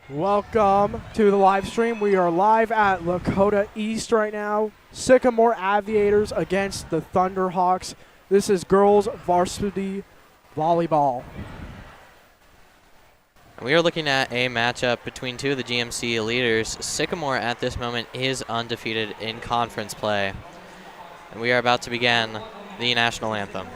Welcome to the live stream. We are live at Lakota East right now. Sycamore Aviators against the Thunderhawks. This is girls varsity volleyball. We are looking at a matchup between two of the GMC leaders. Sycamore at this moment is undefeated in conference play. And we are about to begin the national anthem.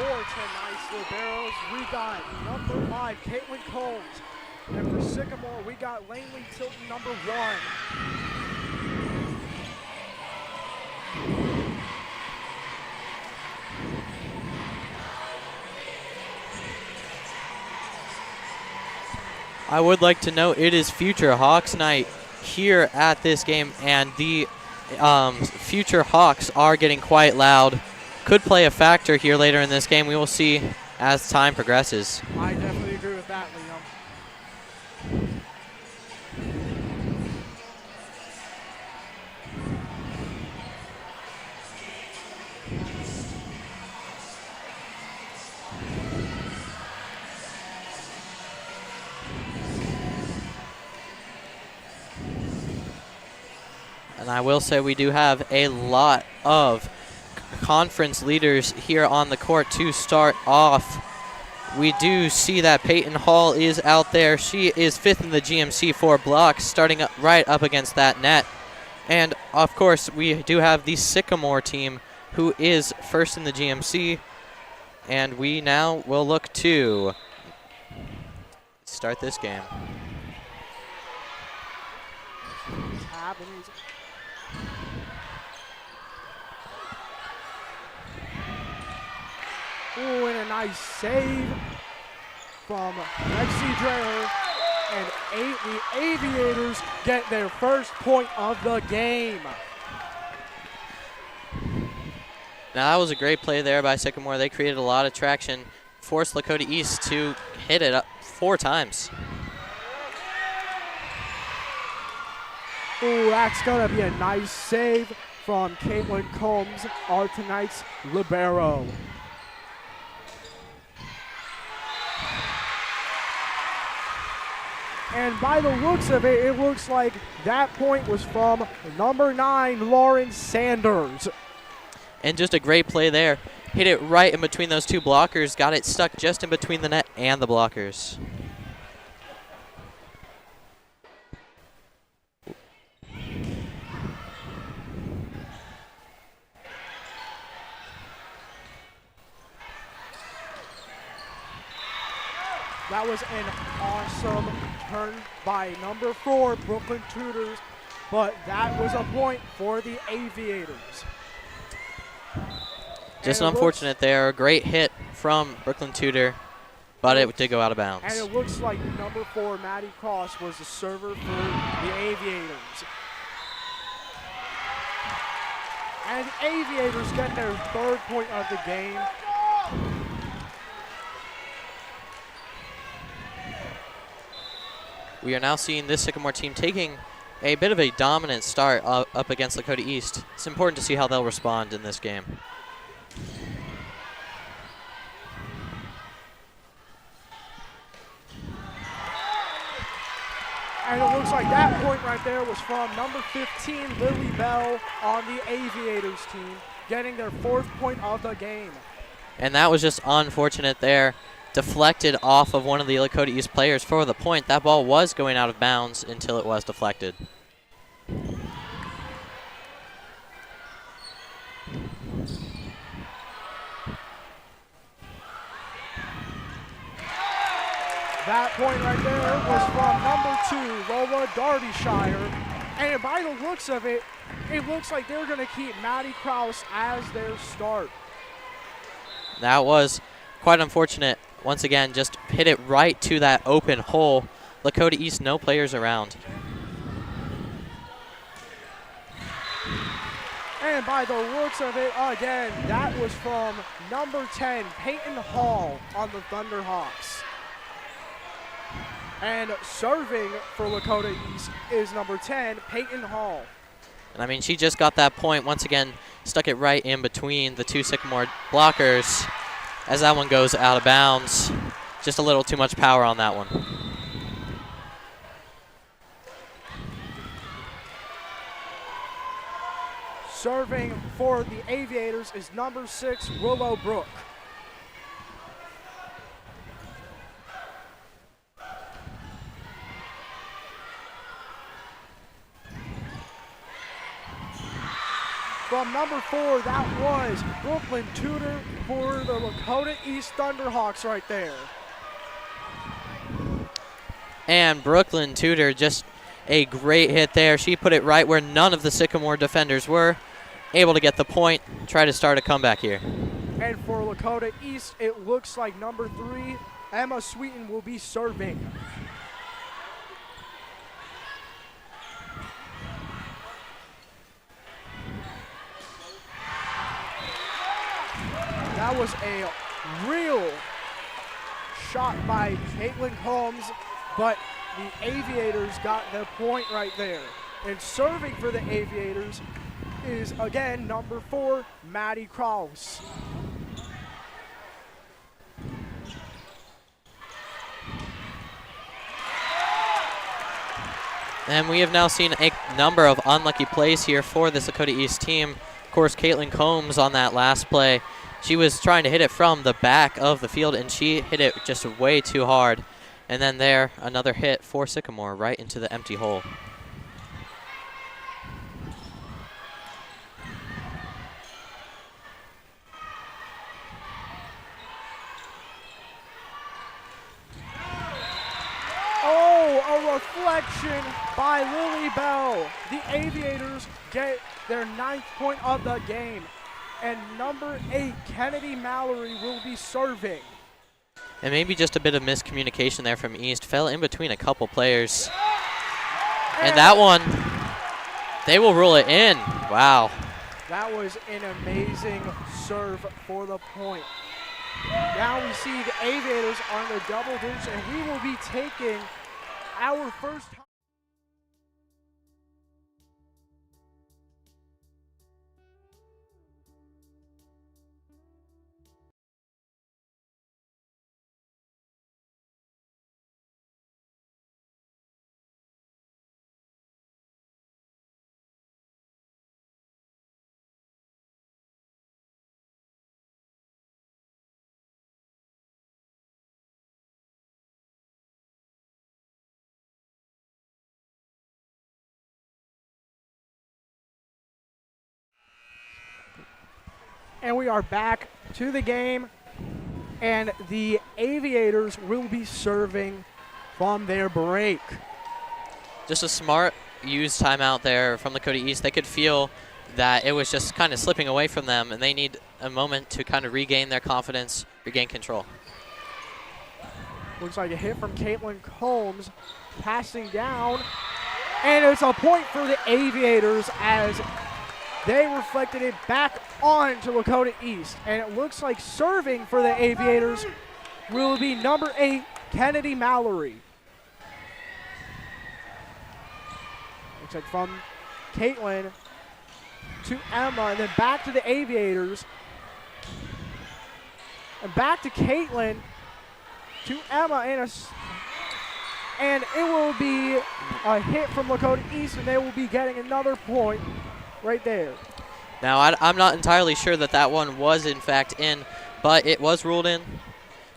tonight's liberos, we got number 5, Caitlin Combs. And for Sycamore, we got Langley Tilton, number 1. I would like to note it is Future Hawks night here at this game, and the Future Hawks are getting quite loud. Could play a factor here later in this game. We will see as time progresses. I definitely agree with that, Liam. And I will say we do have a lot of conference leaders here on the court to start off. We do see that Peyton Hall is out there. She is 5th in the GMC for blocks, starting up right up against that net. And, of course, we do have the Sycamore team, who is 1st in the GMC. And we now will look to start this game. Ooh, and a nice save from Lexi Dreher. And the Aviators get their first point of the game. Now, that was a great play there by Sycamore. They created a lot of traction, forced Lakota East to hit it up 4 times. Ooh, that's going to be a nice save from Caitlin Combs, our tonight's libero. And by the looks of it, it looks like that point was from number 9, Lauren Sanders. And just a great play there. Hit it right in between those 2 blockers, got it stuck just in between the net and the blockers. That was an awesome turn by number 4, Brooklyn Tudors, but that was a point for the Aviators. Just unfortunate there. A great hit from Brooklyn Tudor, but it did go out of bounds. And it looks like number 4, Maddie Cross, was the server for the Aviators. And the Aviators get their 3rd point of the game. We are now seeing this Sycamore team taking a bit of a dominant start up against Lakota East. It's important to see how they'll respond in this game. And it looks like that point right there was from number 15, Lily Bell, on the Aviators team, getting their 4th point of the game. And that was just unfortunate there. Deflected off of one of the Lakota East players for the point. That ball was going out of bounds until it was deflected. That point right there was from number 2, Lola Derbyshire. And by the looks of it, it looks like they're going to keep Maddie Krause as their start. That was quite unfortunate. Once again, just hit it right to that open hole. Lakota East, no players around. And by the looks of it, again, that was from number 10, Peyton Hall, on the Thunderhawks. And serving for Lakota East is number 10, Peyton Hall. And I mean, she just got that point. Once again, stuck it right in between the 2 Sycamore blockers as that one goes out of bounds. Just a little too much power on that one. Serving for the Aviators is number 6, Willow Brook. from number 4, that was Brooklyn Tudor for the Lakota East Thunderhawks right there. And Brooklyn Tudor, just a great hit there. She put it right where none of the Sycamore defenders were. Able to get the point, try to start a comeback here. And for Lakota East, it looks like number 3, Emma Sweeten, will be serving. That was a real shot by Caitlin Combs, but the Aviators got the point right there. And serving for the Aviators is, again, number 4, Maddie Kraus. And we have now seen a number of unlucky plays here for this Lakota East team. Of course, Caitlin Combs on that last play, she was trying to hit it from the back of the field, and she hit it just way too hard. And then there, another hit for Sycamore right into the empty hole. Oh, a reflection by Lily Bell. The Aviators get their 9th point of the game. And number 8, Kennedy Mallory, will be serving. And maybe just a bit of miscommunication there from East. Fell in between a couple players. And that one, they will rule it in. Wow. That was an amazing serve for the point. Now we see the Aviators on the double digits, and we will be taking our first time. And we are back to the game, and the Aviators will be serving from their break. Just a smart used timeout there from Lakota East. They could feel that it was just kind of slipping away from them, and they need a moment to kind of regain their confidence, regain control. Looks like a hit from Caitlin Combs, passing down, and it's a point for the Aviators as they reflected it back on to Lakota East. And it looks like serving for the Aviators will be number 8, Kennedy Mallory. Looks like from Caitlin to Emma, and then back to the Aviators. And back to Caitlin to Emma, and it will be a hit from Lakota East, and they will be getting another point right there. Now, I'm not entirely sure that that one was, in fact, in, but it was ruled in.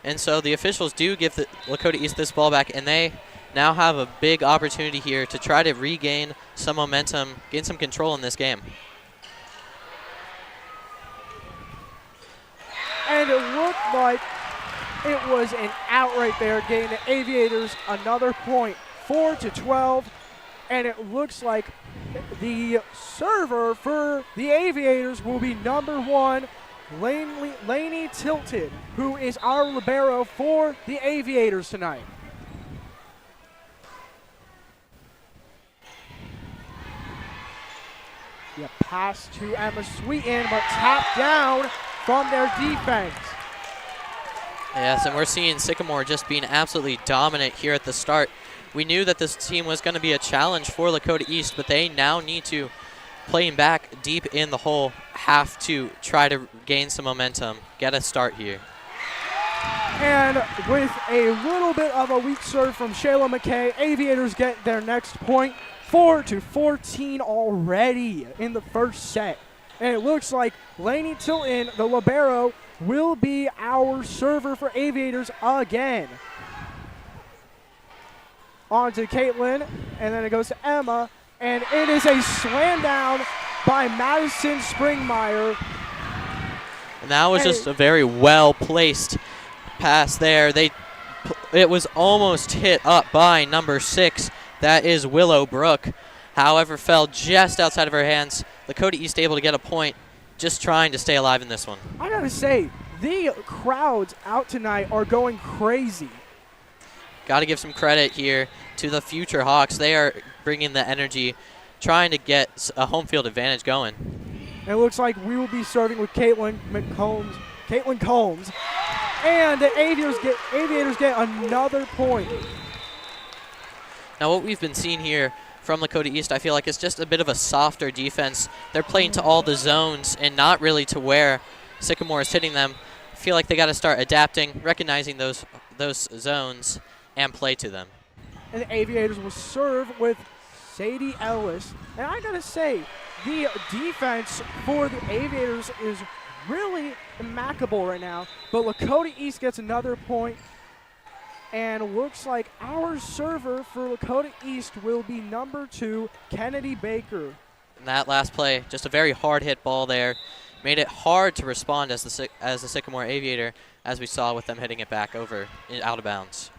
And so the officials do give the Lakota East this ball back, and they now have a big opportunity here to try to regain some momentum, gain some control in this game. And it looked like it was an out right there, getting the Aviators another point, 4-12. And it looks like the server for the Aviators will be number 1, Lainey Tilton, who is our libero for the Aviators tonight. Yeah, pass to Emma Sweeten, but tapped down from their defense. Yes, and we're seeing Sycamore just being absolutely dominant here at the start. We knew that this team was going to be a challenge for Lakota East, but they now need to, playing back deep in the hole, have to try to gain some momentum, get a start here. And with a little bit of a weak serve from Shayla McKay, Aviators get their next point, 4-14 already in the first set. And it looks like Lainey Tilton, the libero, will be our server for Aviators again. On to Caitlin, and then it goes to Emma, and it is a slam down by Madison Springmeyer. And that was just a very well-placed pass there. It was almost hit up by number 6. That is Willow Brook. However, fell just outside of her hands. Lakota East able to get a point, just trying to stay alive in this one. I gotta say, the crowds out tonight are going crazy. Got to give some credit here to the future Hawks. They are bringing the energy, trying to get a home field advantage going. It looks like we will be serving with Caitlin Combs. And the Aviators get another point. Now what we've been seeing here from Lakota East, I feel like it's just a bit of a softer defense. They're playing to all the zones and not really to where Sycamore is hitting them. I feel like they got to start adapting, recognizing those zones, and play to them. And the Aviators will serve with Sadie Ellis. And I gotta say, the defense for the Aviators is really immaculate right now. But Lakota East gets another point. And looks like our server for Lakota East will be number 2, Kennedy Baker. And that last play, just a very hard hit ball there. Made it hard to respond as the Sycamore Aviator, as we saw with them hitting it back over out of bounds.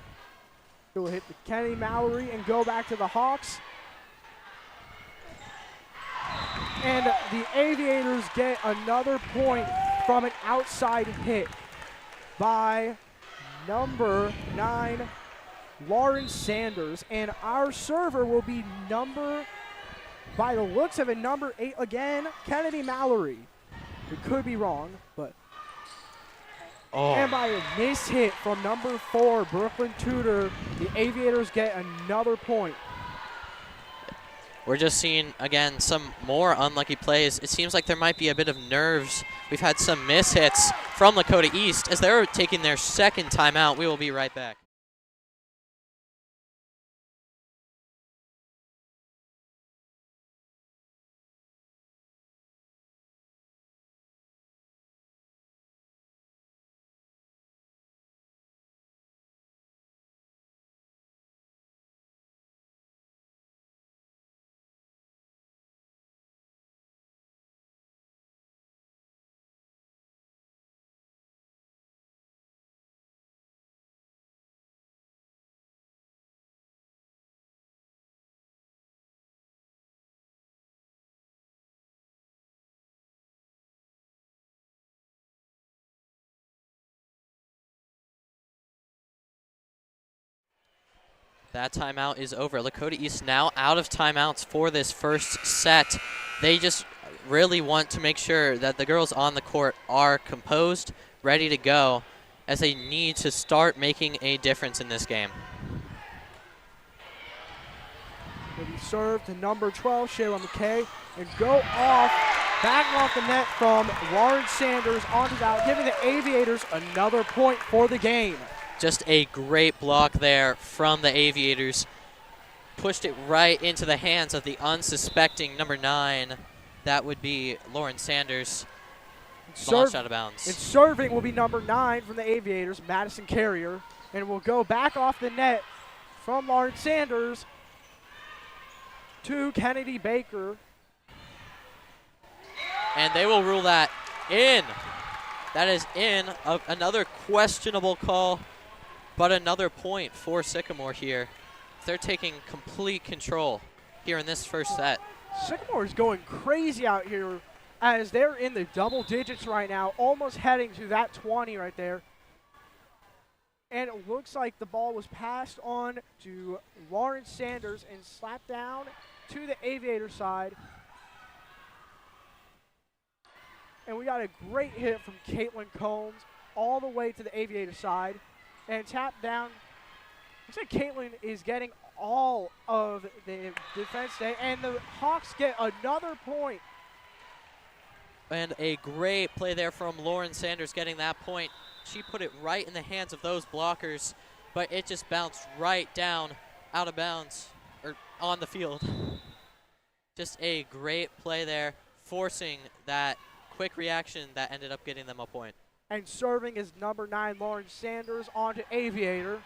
It will hit the Kennedy Mallory and go back to the Hawks. And the Aviators get another point from an outside hit by number 9, Lauren Sanders. And our server will be by the looks of it, number 8 again, Kennedy Mallory. We could be wrong, but. Oh. And by a miss hit from number 4, Brooklyn Tudor, the Aviators get another point. We're just seeing, again, some more unlucky plays. It seems like there might be a bit of nerves. We've had some miss hits from Lakota East as they're taking their second timeout. We will be right back. That timeout is over. Lakota East now out of timeouts for this first set. They just really want to make sure that the girls on the court are composed, ready to go, as they need to start making a difference in this game. Will be served to number 12, Shayla McKay, and go back off the net from Lauren Sanders onto that, giving the Aviators another point for the game. Just a great block there from the Aviators. Pushed it right into the hands of the unsuspecting number 9. That would be Lauren Sanders. Launched out of bounds. And serving will be number 9 from the Aviators, Madison Carrier. And will go back off the net from Lauren Sanders to Kennedy Baker. And they will rule that in. That is in. Another questionable call. But another point for Sycamore here. They're taking complete control here in this first set. Sycamore is going crazy out here as they're in the double digits right now, almost heading to that 20 right there. And it looks like the ball was passed on to Lauren Sanders and slapped down to the Aviator side. And we got a great hit from Caitlin Combs all the way to the Aviator side. And tapped down. Looks like Caitlin is getting all of the defense today. And the Hawks get another point. And a great play there from Lauren Sanders getting that point. She put it right in the hands of those blockers, but it just bounced right down out of bounds, or on the field. Just a great play there, forcing that quick reaction that ended up getting them a point. And serving is number 9, Lauren Sanders, onto Aviator.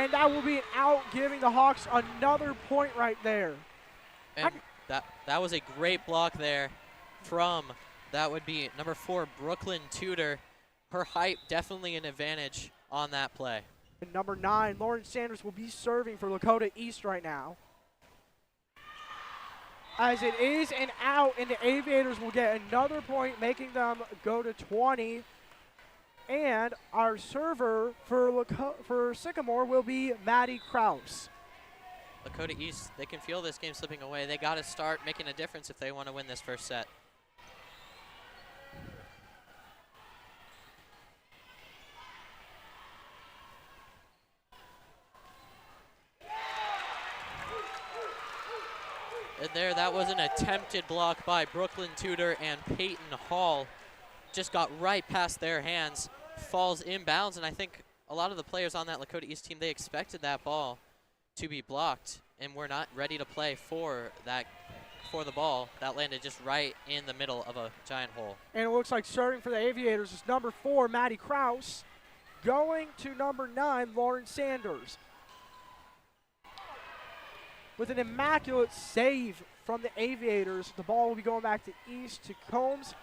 And that will be an out, giving the Hawks another point right there. And that was a great block there from, that would be number 4, Brooklyn Tudor. Her height definitely an advantage on that play. And number 9, Lauren Sanders, will be serving for Lakota East right now. As it is an out, and the Aviators will get another point, making them go to 20. And our server for Sycamore will be Maddie Kraus. Lakota East, they can feel this game slipping away. They got to start making a difference if they want to win this first set. And there, that was an attempted block by Brooklyn Tudor, and Peyton Hall just got right past their hands, falls inbounds, and I think a lot of the players on that Lakota East team, they expected that ball to be blocked, and were not ready to play for the ball. That landed just right in the middle of a giant hole. And it looks like serving for the Aviators is number 4, Maddie Kraus, going to number 9, Lauren Sanders. With an immaculate save from the Aviators, the ball will be going back to East to Combs,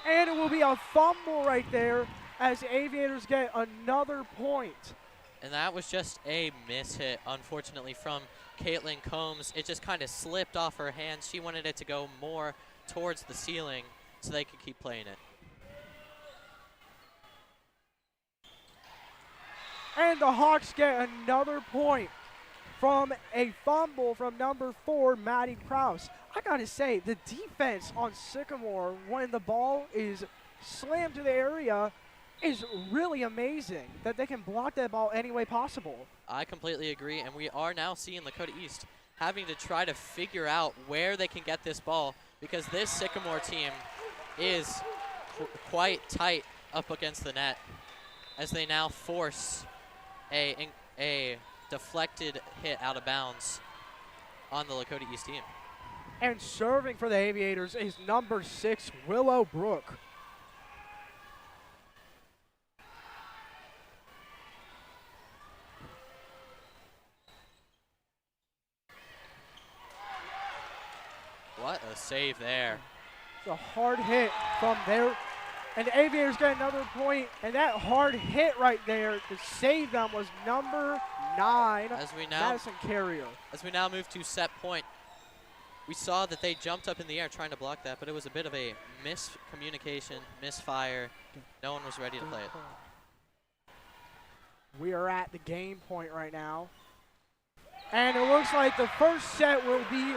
and it will be a fumble right there as the Aviators get another point. And that was just a miss hit, unfortunately, from Caitlin Combs. It just kind of slipped off her hands. She wanted it to go more towards the ceiling so they could keep playing it. And the Hawks get another point from a fumble from number 4, Maddie Kraus. I gotta say, the defense on Sycamore when the ball is slammed to the area is really amazing, that they can block that ball any way possible. I completely agree, and we are now seeing Lakota East having to try to figure out where they can get this ball, because this Sycamore team is quite tight up against the net as they now force a deflected hit out of bounds on the Lakota East team. And serving for the Aviators is number 6, Willow Brook. What a save there. It's a hard hit from there. And the Aviators get another point, and that hard hit right there to save them was number 9, Madison Carrier. As we now move to set point, we saw that they jumped up in the air trying to block that, but it was a bit of a miscommunication, misfire. No one was ready to play it. We are at the game point right now. And it looks like the first set will be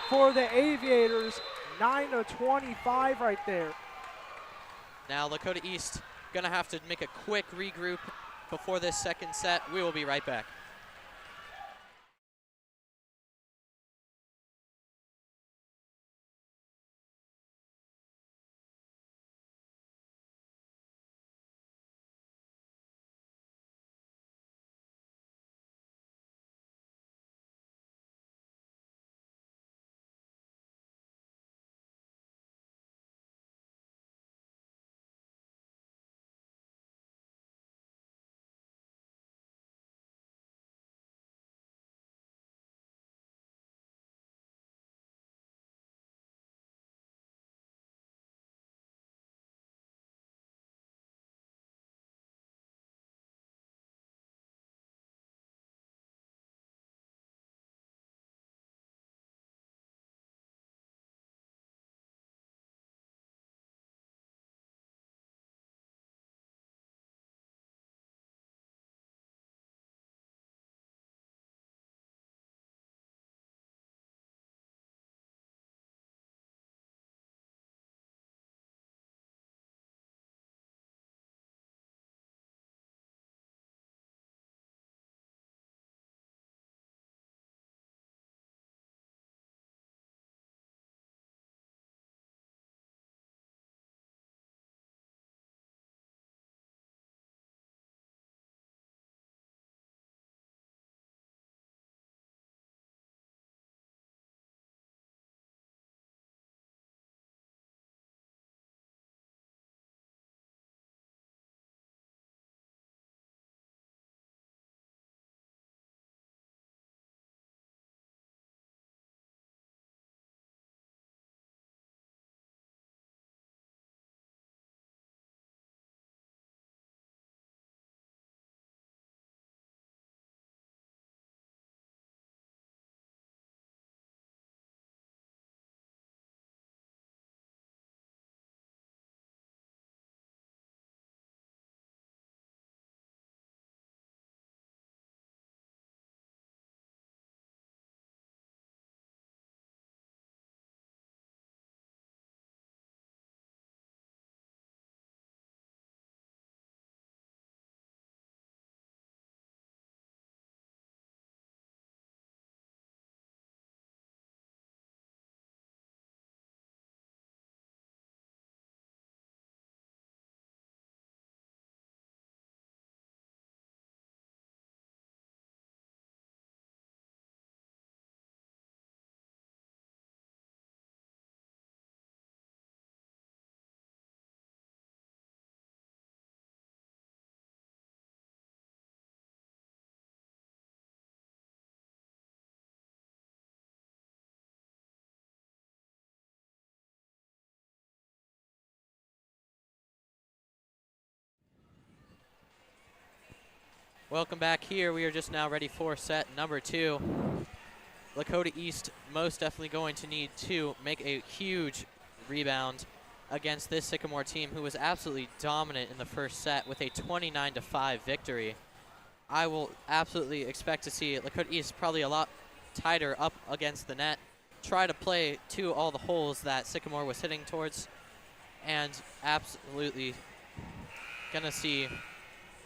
for the Aviators, 9-25 right there. Now Lakota East gonna have to make a quick regroup before this second set. We will be right back. Welcome back here. We are just now ready for set number 2. Lakota East most definitely going to need to make a huge rebound against this Sycamore team who was absolutely dominant in the first set with a 29-5 victory. I will absolutely expect to see Lakota East probably a lot tighter up against the net, try to play to all the holes that Sycamore was hitting towards, and absolutely gonna see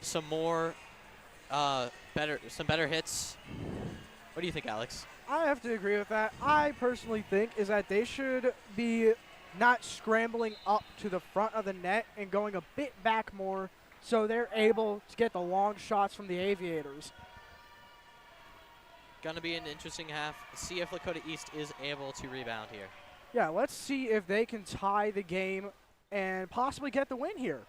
some more better hits. What do you think, Alex? I have to agree with that. I personally think is that they should be not scrambling up to the front of the net and going a bit back more so they're able to get the long shots from the Aviators. Gonna be an interesting half. See if Lakota East is able to rebound here. Yeah, let's see if they can tie the game and possibly get the win here.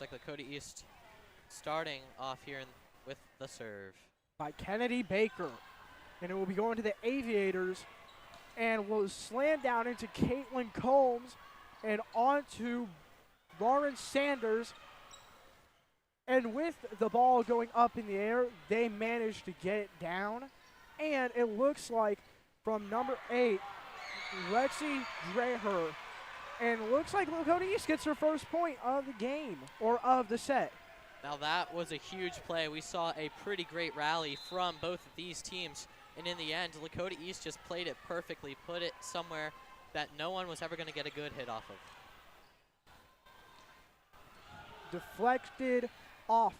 Looks like Lakota East starting off here with the serve. By Kennedy Baker. And it will be going to the Aviators and will slam down into Caitlin Combs and onto Lauren Sanders. And with the ball going up in the air, they managed to get it down. And it looks like from number 8, Lexi Dreher. And looks like Lakota East gets her first point of the game, or of the set. Now that was a huge play. We saw a pretty great rally from both of these teams. And in the end, Lakota East just played it perfectly, put it somewhere that no one was ever going to get a good hit off of. Deflected off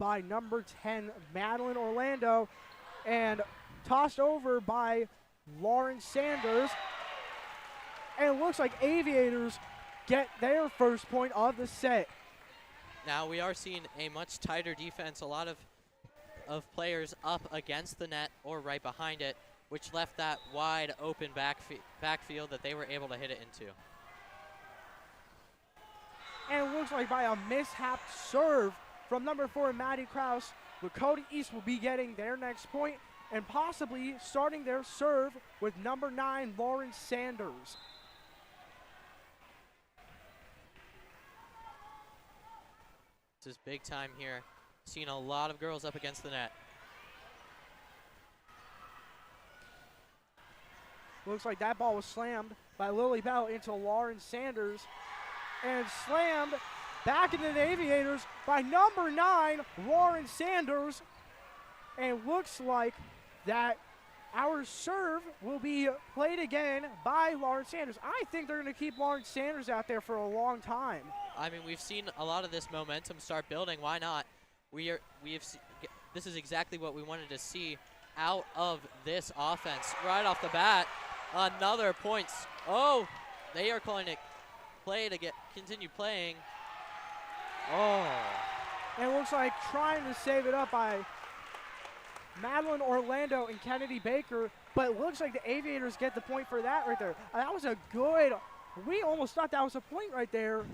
by number 10, Madeline Orlando, and tossed over by Lauren Sanders. And it looks like Aviators get their first point of the set. Now we are seeing a much tighter defense, a lot of players up against the net or right behind it, which left that wide open backfield that they were able to hit it into. And it looks like by a mishapped serve from number 4, Maddie Krause, Lakota East will be getting their next point and possibly starting their serve with number 9, Lauren Sanders. This is big time here. Seeing a lot of girls up against the net. Looks like that ball was slammed by Lily Bell into Lauren Sanders and slammed back into the Aviators by number 9, Lauren Sanders. And looks like that our serve will be played again by Lauren Sanders. I think they're going to keep Lauren Sanders out there for a long time. I mean, we've seen a lot of this momentum start building. Why not? This is exactly what we wanted to see out of this offense. Right off the bat, another points. Oh, they are calling it play to continue playing. Oh. And it looks like trying to save it up by Madeline Orlando and Kennedy Baker, but it looks like the Aviators get the point for that right there. That was a good, we almost thought that was a point right there,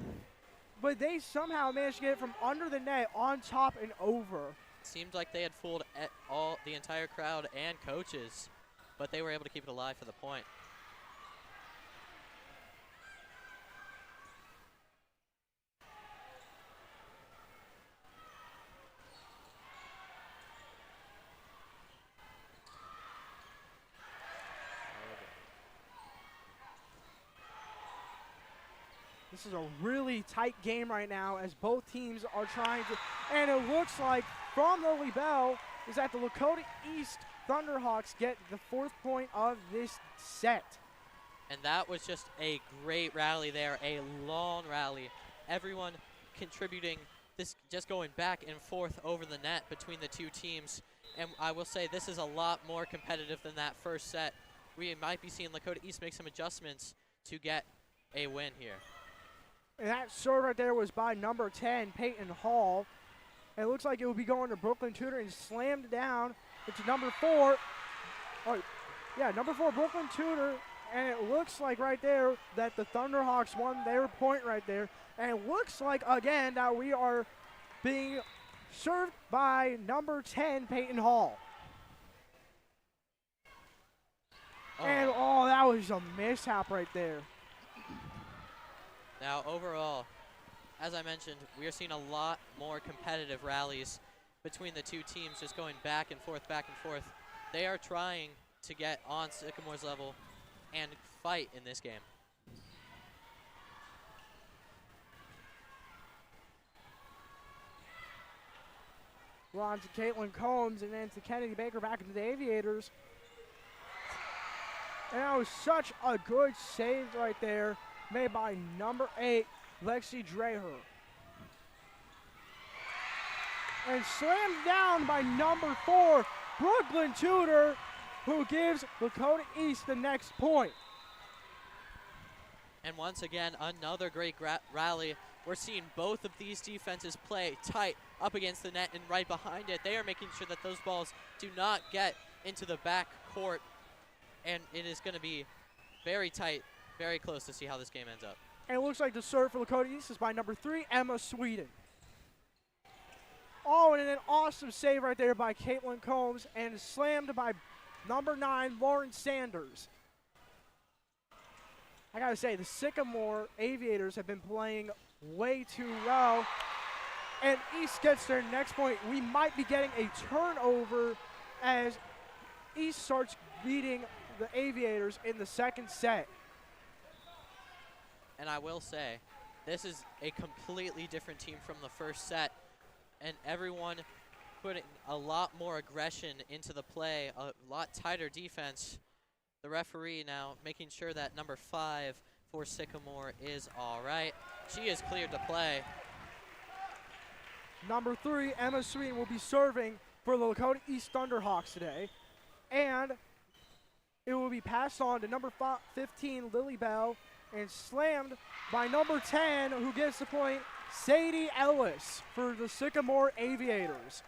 but they somehow managed to get it from under the net on top and over. Seemed like they had fooled the entire crowd and coaches, but they were able to keep it alive for the point. This is a really tight game right now as both teams are trying to, and it looks like from Lily Bell is that the Lakota East Thunderhawks get the 4th point of this set. And that was just a great rally there, a long rally. Everyone contributing, this just going back and forth over the net between the two teams. And I will say this is a lot more competitive than that first set. We might be seeing Lakota East make some adjustments to get a win here. And that serve right there was by number 10, Peyton Hall. And it looks like it will be going to Brooklyn Tudor and slammed down into number 4. Oh, yeah, number 4, Brooklyn Tudor. And it looks like right there that the Thunderhawks won their point right there. And it looks like, again, that we are being served by number 10, Peyton Hall. And, that was a mishap right there. Now, overall, as I mentioned, we are seeing a lot more competitive rallies between the two teams, just going back and forth, back and forth. They are trying to get on Sycamore's level and fight in this game. We're on to Caitlin Combs and then to Kennedy Baker back into the Aviators. And that was such a good save right there, made by number 8, Lexi Dreher. And slammed down by number 4, Brooklyn Tudor, who gives Lakota East the next point. And once again, another great rally. We're seeing both of these defenses play tight up against the net and right behind it. They are making sure that those balls do not get into the back court. And it is going to be very tight, very close to see how this game ends up. And it looks like the serve for Lakota East is by number 3, Emma Sweden. Oh, and an awesome save right there by Caitlin Combs and slammed by number 9, Lauren Sanders. I gotta say, the Sycamore Aviators have been playing way too well. And East gets their next point. We might be getting a turnover as East starts beating the Aviators in the second set. And I will say, this is a completely different team from the first set. And everyone putting a lot more aggression into the play, a lot tighter defense. The referee now making sure that number 5 for Sycamore is all right. She is cleared to play. Number 3, Emma Sweden, will be serving for the Lakota East Thunderhawks today. And it will be passed on to number 15, Lily Bell, and slammed by number 10, who gets the point, Sadie Ellis for the Sycamore Aviators.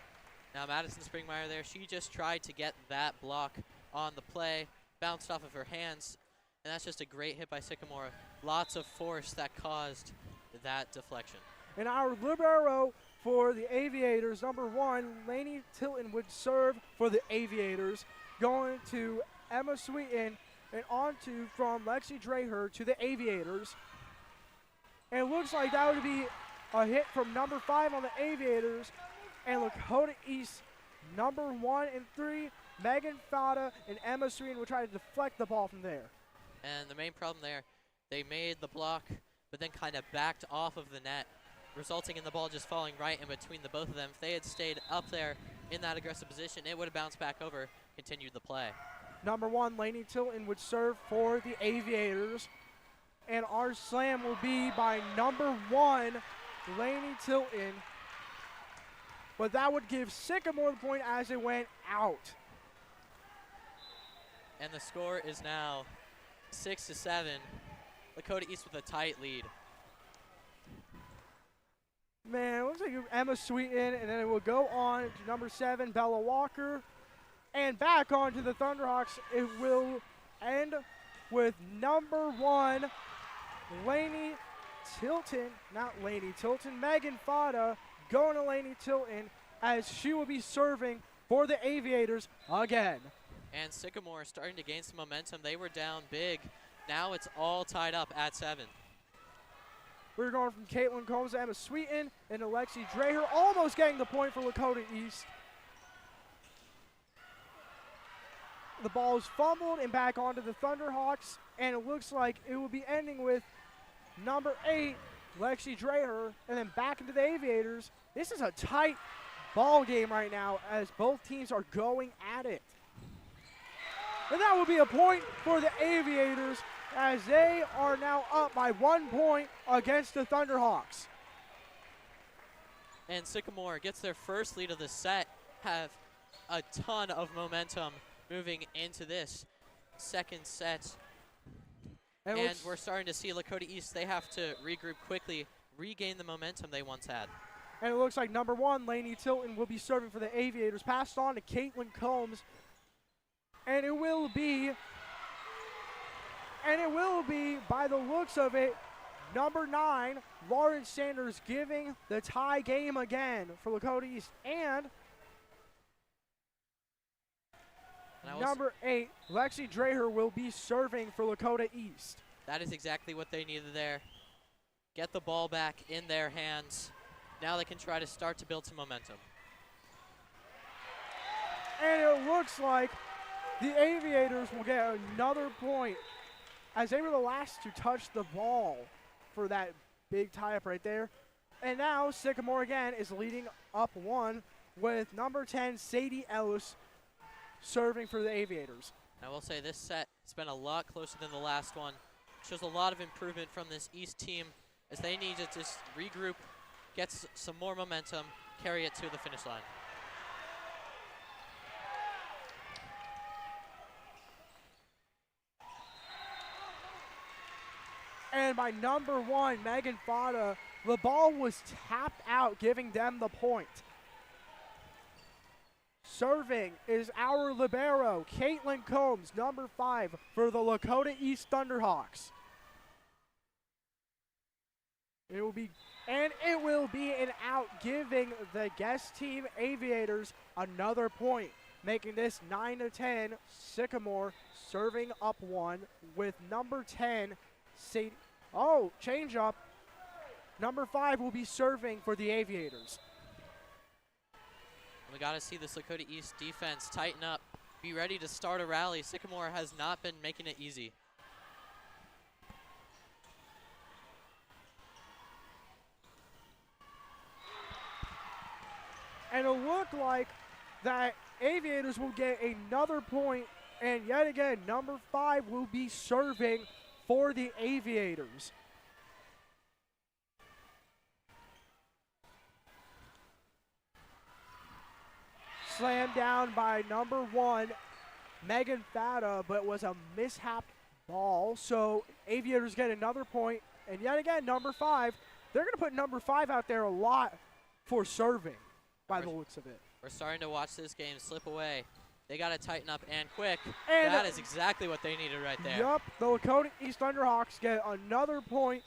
Now Madison Springmeyer there, she just tried to get that block on the play, bounced off of her hands, and that's just a great hit by Sycamore. Lots of force that caused that deflection. And our libero for the Aviators, number 1, Lainey Tilton, would serve for the Aviators, going to Emma Sweeten and on to from Lexi Dreher to the Aviators. And it looks like that would be a hit from number 5 on the Aviators, and Lakota East, number 1 and 3, Megan Fada and Emma Sweeten will try to deflect the ball from there. And the main problem there, they made the block, but then kind of backed off of the net, resulting in the ball just falling right in between the both of them. If they had stayed up there in that aggressive position, it would have bounced back over, continued the play. Number 1, Lainey Tilton, would serve for the Aviators, and our slam will be by number 1, Lainey Tilton. But that would give Sycamore the point as it went out. And the score is now 6-7. Lakota East with a tight lead. Man, it looks like Emma Sweeten, and then it will go on to number 7, Bella Walker. And back on to the Thunderhawks. It will end with number 1, Lainey Tilton, not Lainey Tilton, Megan Fada going to Lainey Tilton as she will be serving for the Aviators again. And Sycamore starting to gain some momentum. They were down big. Now it's all tied up at 7. We're going from Caitlin Combs to Emma Sweeten and to Lexi Dreher, almost getting the point for Lakota East. The ball is fumbled and back onto the Thunderhawks, and it looks like it will be ending with number 8, Lexi Dreher, and then back into the Aviators. This is a tight ball game right now as both teams are going at it. And that will be a point for the Aviators as they are now up by 1 point against the Thunderhawks. And Sycamore gets their first lead of the set, have a ton of momentum moving into this second set. And we're starting to see Lakota East, they have to regroup quickly, regain the momentum they once had. And it looks like number 1, Lainey Tilton, will be serving for the Aviators. Passed on to Caitlin Combs. And it will be, by the looks of it, number 9, Lawrence Sanders, giving the tie game again for Lakota East. And number 8, Lexi Dreher will be serving for Lakota East. That is exactly what they needed there. Get the ball back in their hands. Now they can try to start to build some momentum. And it looks like the Aviators will get another point, as they were the last to touch the ball for that big tie-up right there. And now Sycamore again is leading up 1 with number 10, Sadie Ellis, serving for the Aviators. I will say this set has been a lot closer than the last one. Shows a lot of improvement from this East team as they need to just regroup, get some more momentum, carry it to the finish line. And by number 1, Megan Fada, the ball was tapped out, giving them the point. Serving is our libero, Caitlin Combs, number 5, for the Lakota East Thunderhawks. It will be an out, giving the guest team Aviators another point, making this 9-10. Sycamore serving up 1 with number 10, Sadie. Oh, change up. Number 5 will be serving for the Aviators. We got to see this Lakota East defense tighten up, be ready to start a rally. Sycamore has not been making it easy. And it looked like that Aviators will get another point, and yet again, number 5 will be serving for the Aviators. Slammed down by number 1, Megan Fada, but was a mishap ball. So Aviators get another point, and yet again, number 5. They're going to put number 5 out there a lot for serving, by the looks of it. We're starting to watch this game slip away. They got to tighten up and quick. And that is exactly what they needed right there. Yup, the Lakota East Thunderhawks get another point.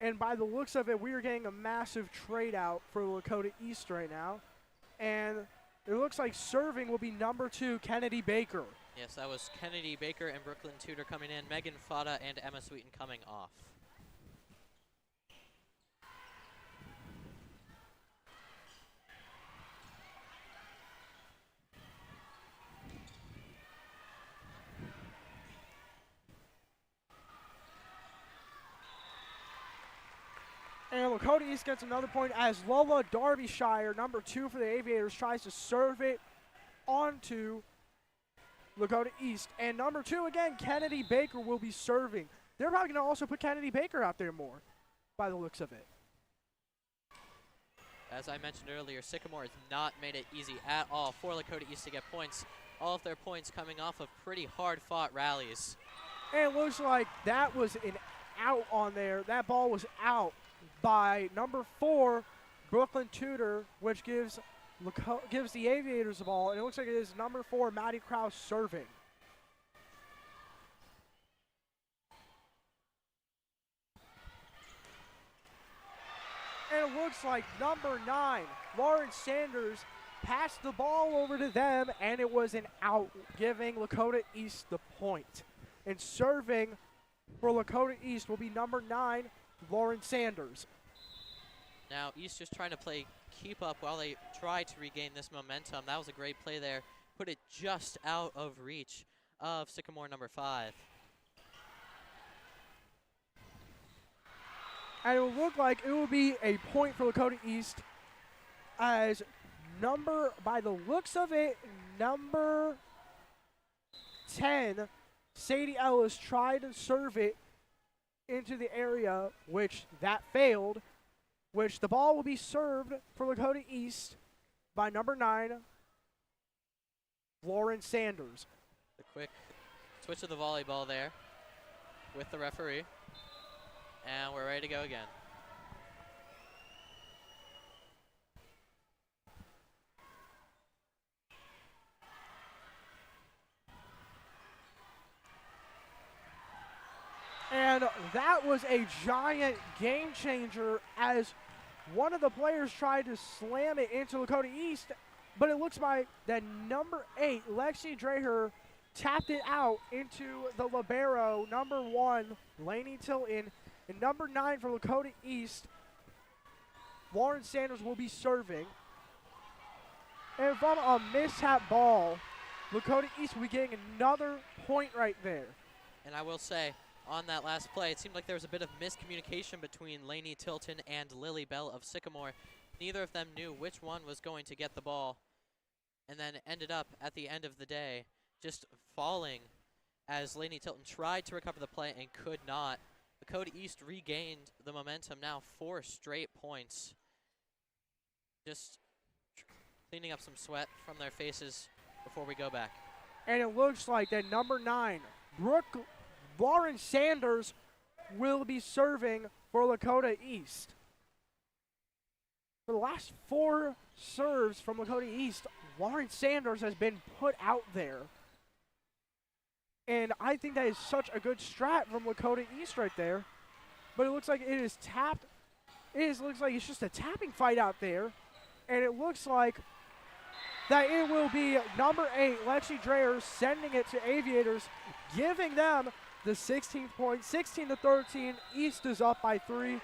And by the looks of it, we are getting a massive trade out for Lakota East right now. And it looks like serving will be number 2, Kennedy Baker. Yes, that was Kennedy Baker and Brooklyn Tudor coming in. Megan Fada and Emma Sweeten coming off. And Lakota East gets another point as Lola Darbyshire, number 2 for the Aviators, tries to serve it onto Lakota East. And number 2 again, Kennedy Baker will be serving. They're probably going to also put Kennedy Baker out there more, by the looks of it. As I mentioned earlier, Sycamore has not made it easy at all for Lakota East to get points. All of their points coming off of pretty hard-fought rallies. And it looks like that was an out on there. That ball was out by number 4, Brooklyn Tudor, which gives the Aviators the ball, and it looks like it is number 4, Maddie Krause, serving. And it looks like number 9, Lawrence Sanders, passed the ball over to them, and it was an out, giving Lakota East the point. And serving for Lakota East will be number 9, Lauren Sanders. Now, East just trying to play keep up while they try to regain this momentum. That was a great play there. Put it just out of reach of Sycamore number 5. And it will look like it will be a point for Lakota East as by the looks of it, number 10, Sadie Ellis, tried to serve it into the area, which that failed, which the ball will be served for Lakota East by number 9, Lauren Sanders. The quick switch of the volleyball there with the referee. And we're ready to go again. And that was a giant game changer as one of the players tried to slam it into Lakota East, but it looks like that number 8, Lexi Dreher, tapped it out into the libero, number 1, Lainey Tilton, and number 9 for Lakota East, Lauren Sanders will be serving. And from a mishap ball, Lakota East will be getting another point right there. And I will say, on that last play, it seemed like there was a bit of miscommunication between Lainey Tilton and Lily Bell of Sycamore. Neither of them knew which one was going to get the ball, and then it ended up at the end of the day just falling as Lainey Tilton tried to recover the play and could not. Lakota East regained the momentum, now 4 straight points. Just cleaning up some sweat from their faces before we go back. And it looks like that number 9, Lauren Sanders, will be serving for Lakota East. For the last 4 serves from Lakota East, Lauren Sanders has been put out there. And I think that is such a good strat from Lakota East right there. But it looks like it is tapped. Looks like it's just a tapping fight out there. And it looks like that it will be number 8, Lexi Dreher, sending it to Aviators, giving them the 16th point, 16-13. East is up by 3.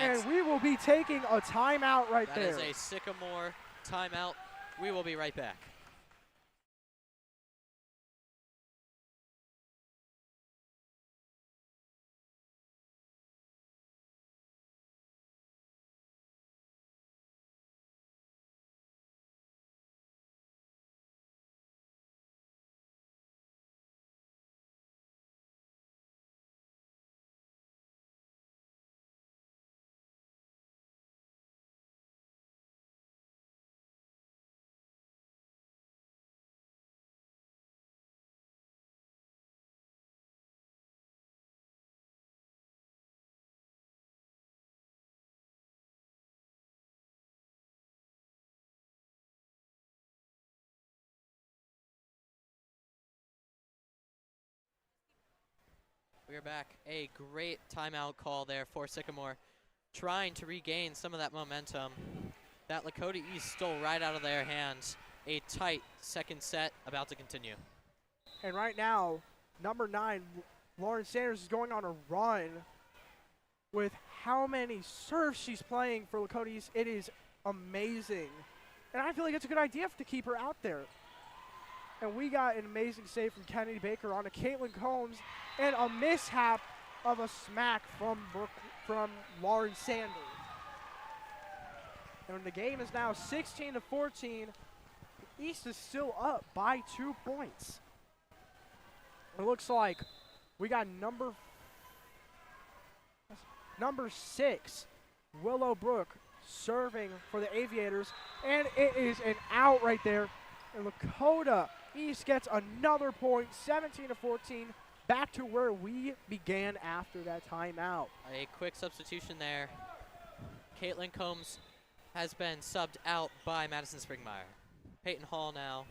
And we will be taking a timeout right there. That is a Sycamore timeout. We will be right back. We are back. A great timeout call there for Sycamore, trying to regain some of that momentum that Lakota East stole right out of their hands. A tight second set about to continue. And right now, number 9, Lauren Sanders, is going on a run with how many serves she's playing for Lakota East. It is amazing. And I feel like it's a good idea to keep her out there. And we got an amazing save from Kennedy Baker on a Caitlin Combs, and a mishap of a smack from Lauren Sanders. And the game is now 16-14. East is still up by 2 points. It looks like we got number 6, Willow Brook, serving for the Aviators, and it is an out right there. And Lakota East gets another point, 17-14, back to where we began after that timeout. A quick substitution there. Caitlin Combs has been subbed out by Madison Springmeyer. Peyton Hall now.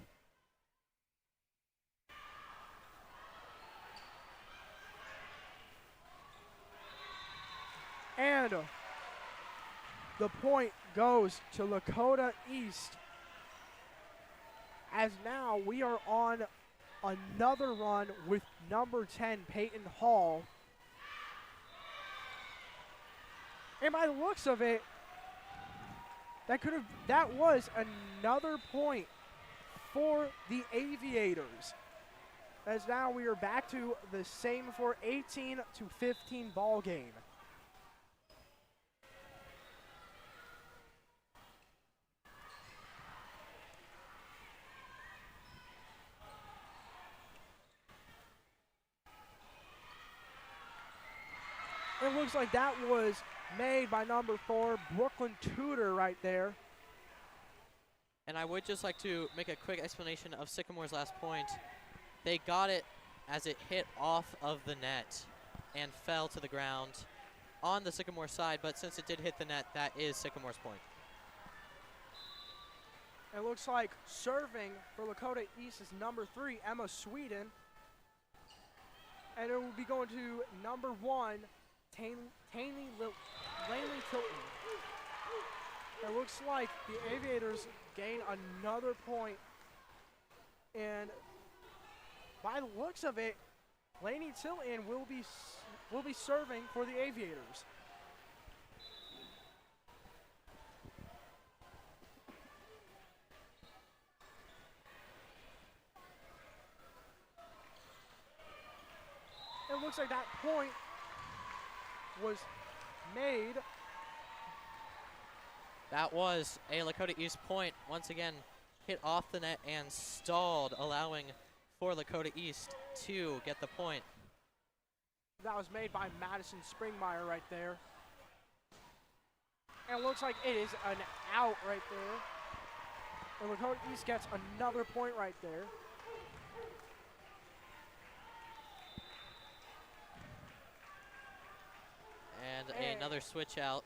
And the point goes to Lakota East, as now we are on another run with number 10, Peyton Hall. And by the looks of it, that was another point for the Aviators. As now we are back to the same for 18-15 ball game. It looks like that was made by number 4, Brooklyn Tudor, right there. And I would just like to make a quick explanation of Sycamore's last point. They got it as it hit off of the net and fell to the ground on the Sycamore side, but since it did hit the net, that is Sycamore's point. It looks like serving for Lakota East is number 3, Emma Sweden. And it will be going to number 1, Laney Tilton. It looks like the Aviators gain another point, and by the looks of it, Laney Tilton will be serving for the Aviators. It looks like that point was made. That was a Lakota East point. Once again, hit off the net and stalled, allowing for Lakota East to get the point. That was made by Madison Springmeyer right there. And it looks like it is an out right there. And Lakota East gets another point right there. And another switch out.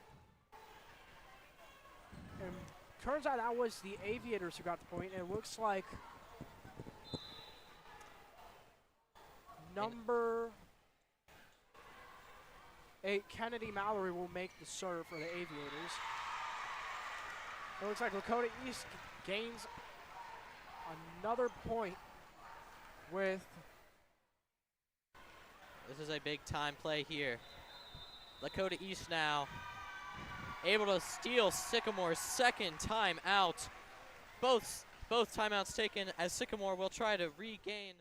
And turns out that was the Aviators who got the point. And it looks like number 8, Kennedy Mallory, will make the serve for the Aviators. It looks like Lakota East gains another point with... This is a big time play here. Lakota East now able to steal Sycamore's second timeout. Both timeouts taken as Sycamore will try to regain.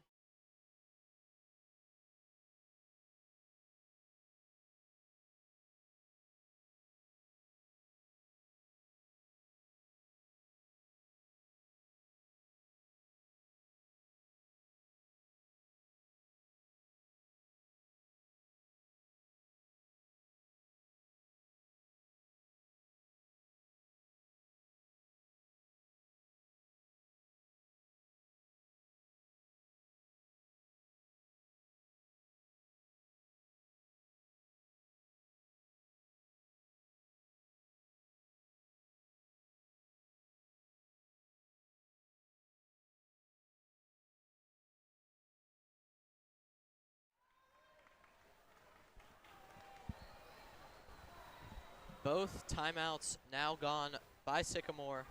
Both timeouts now gone by Sycamore.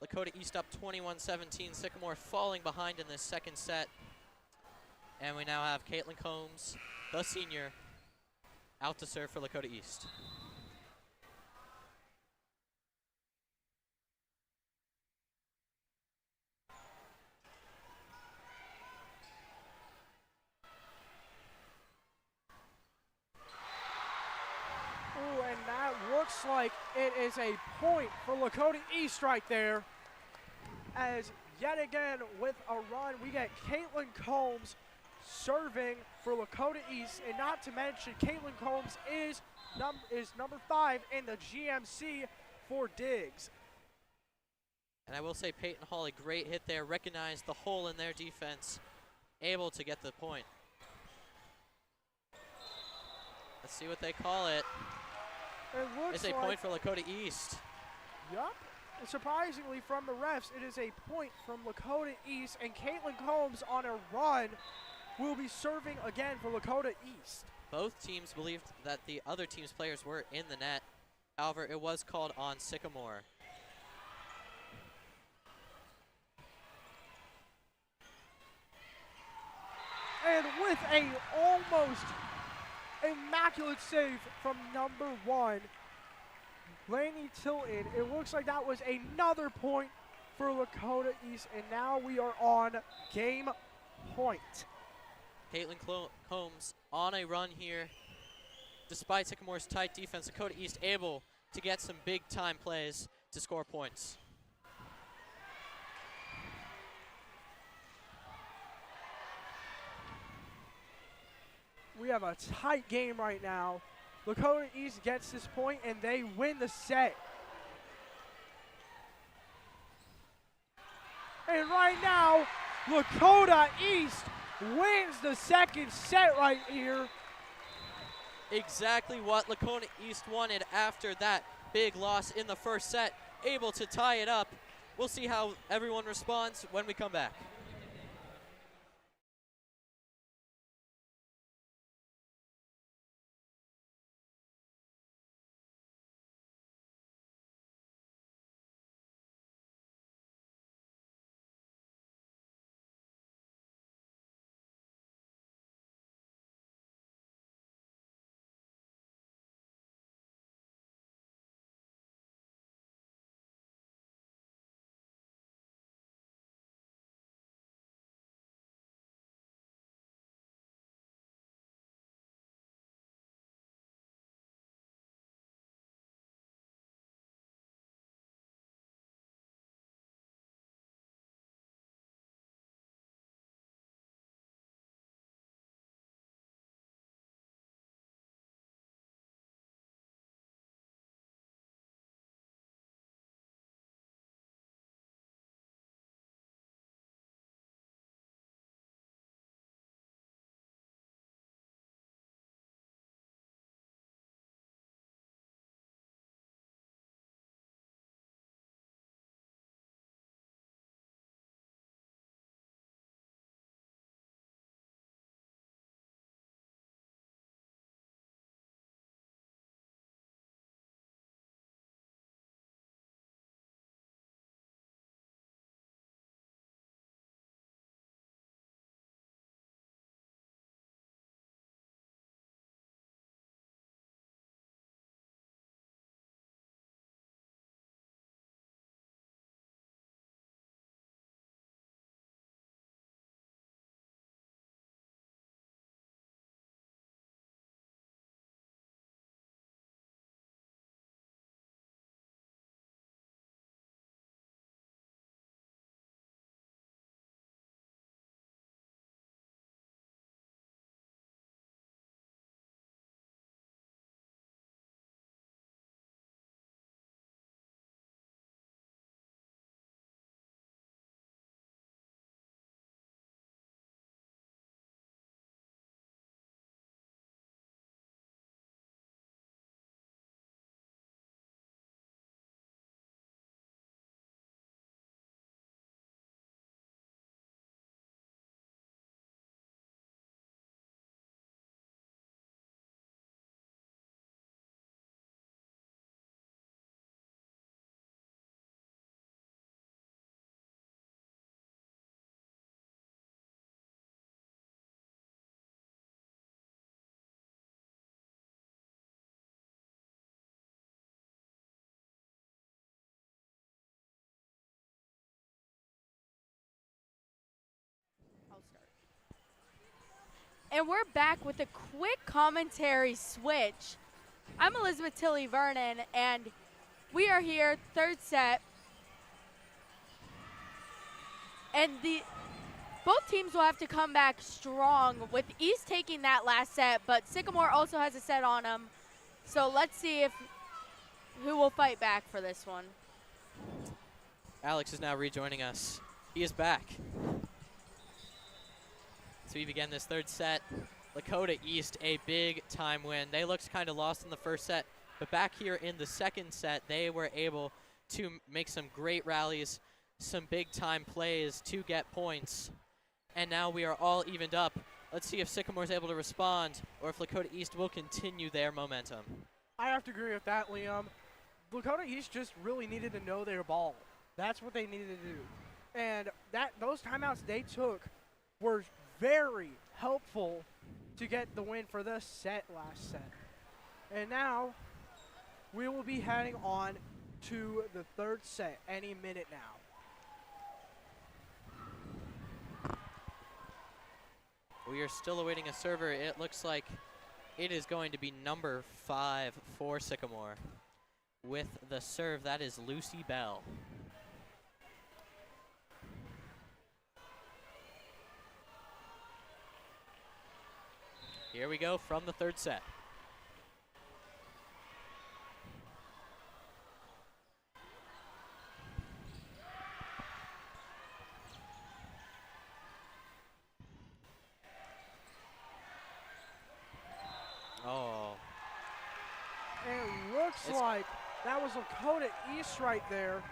Lakota East up 21-17. Sycamore falling behind in this second set. And we now have Caitlin Combs, the senior, out to serve for Lakota East. And that looks like it is a point for Lakota East right there. As yet again with a run, we get Caitlin Combs serving for Lakota East. And not to mention, Caitlin Combs is number 5 in the GMC for Diggs. And I will say Peyton Hall, a great hit there, recognized the hole in their defense, able to get the point. Let's see what they call it. It's a point for Lakota East. Yup. And surprisingly from the refs, it is a point from Lakota East, and Caitlin Combs on a run will be serving again for Lakota East. Both teams believed that the other team's players were in the net. However, it was called on Sycamore. And with a almost immaculate save from number 1, Laney Tilton. It looks like that was another point for Lakota East, and now we are on game point. Caitlin Combs on a run here. Despite Sycamore's tight defense, Lakota East able to get some big time plays to score points. We have a tight game right now. Lakota East gets this point and they win the set. And right now, Lakota East wins the second set right here. Exactly what Lakota East wanted after that big loss in the first set. Able to tie it up. We'll see how everyone responds when we come back. And we're back with a quick commentary switch. I'm Elizabeth Tilly Vernon, and we are here, third set. And both teams will have to come back strong, with East taking that last set, but Sycamore also has a set on them. So let's see who will fight back for this one. Alex is now rejoining us. He is back. So we begin this third set. Lakota East, a big time win. They looked kind of lost in the first set, but back here in the second set, they were able to make some great rallies, some big time plays to get points. And now we are all evened up. Let's see if Sycamore is able to respond or if Lakota East will continue their momentum. I have to agree with that, Liam. Lakota East just really needed to know their ball. That's what they needed to do. And those timeouts they took were very helpful to get the win for the last set. And now we will be heading on to the third set any minute now. We are still awaiting a server. It looks like it is going to be number 5 for Sycamore. With the serve, that is Lucy Bell. Here we go from the third set. Oh. And it looks like that was Lakota East right there.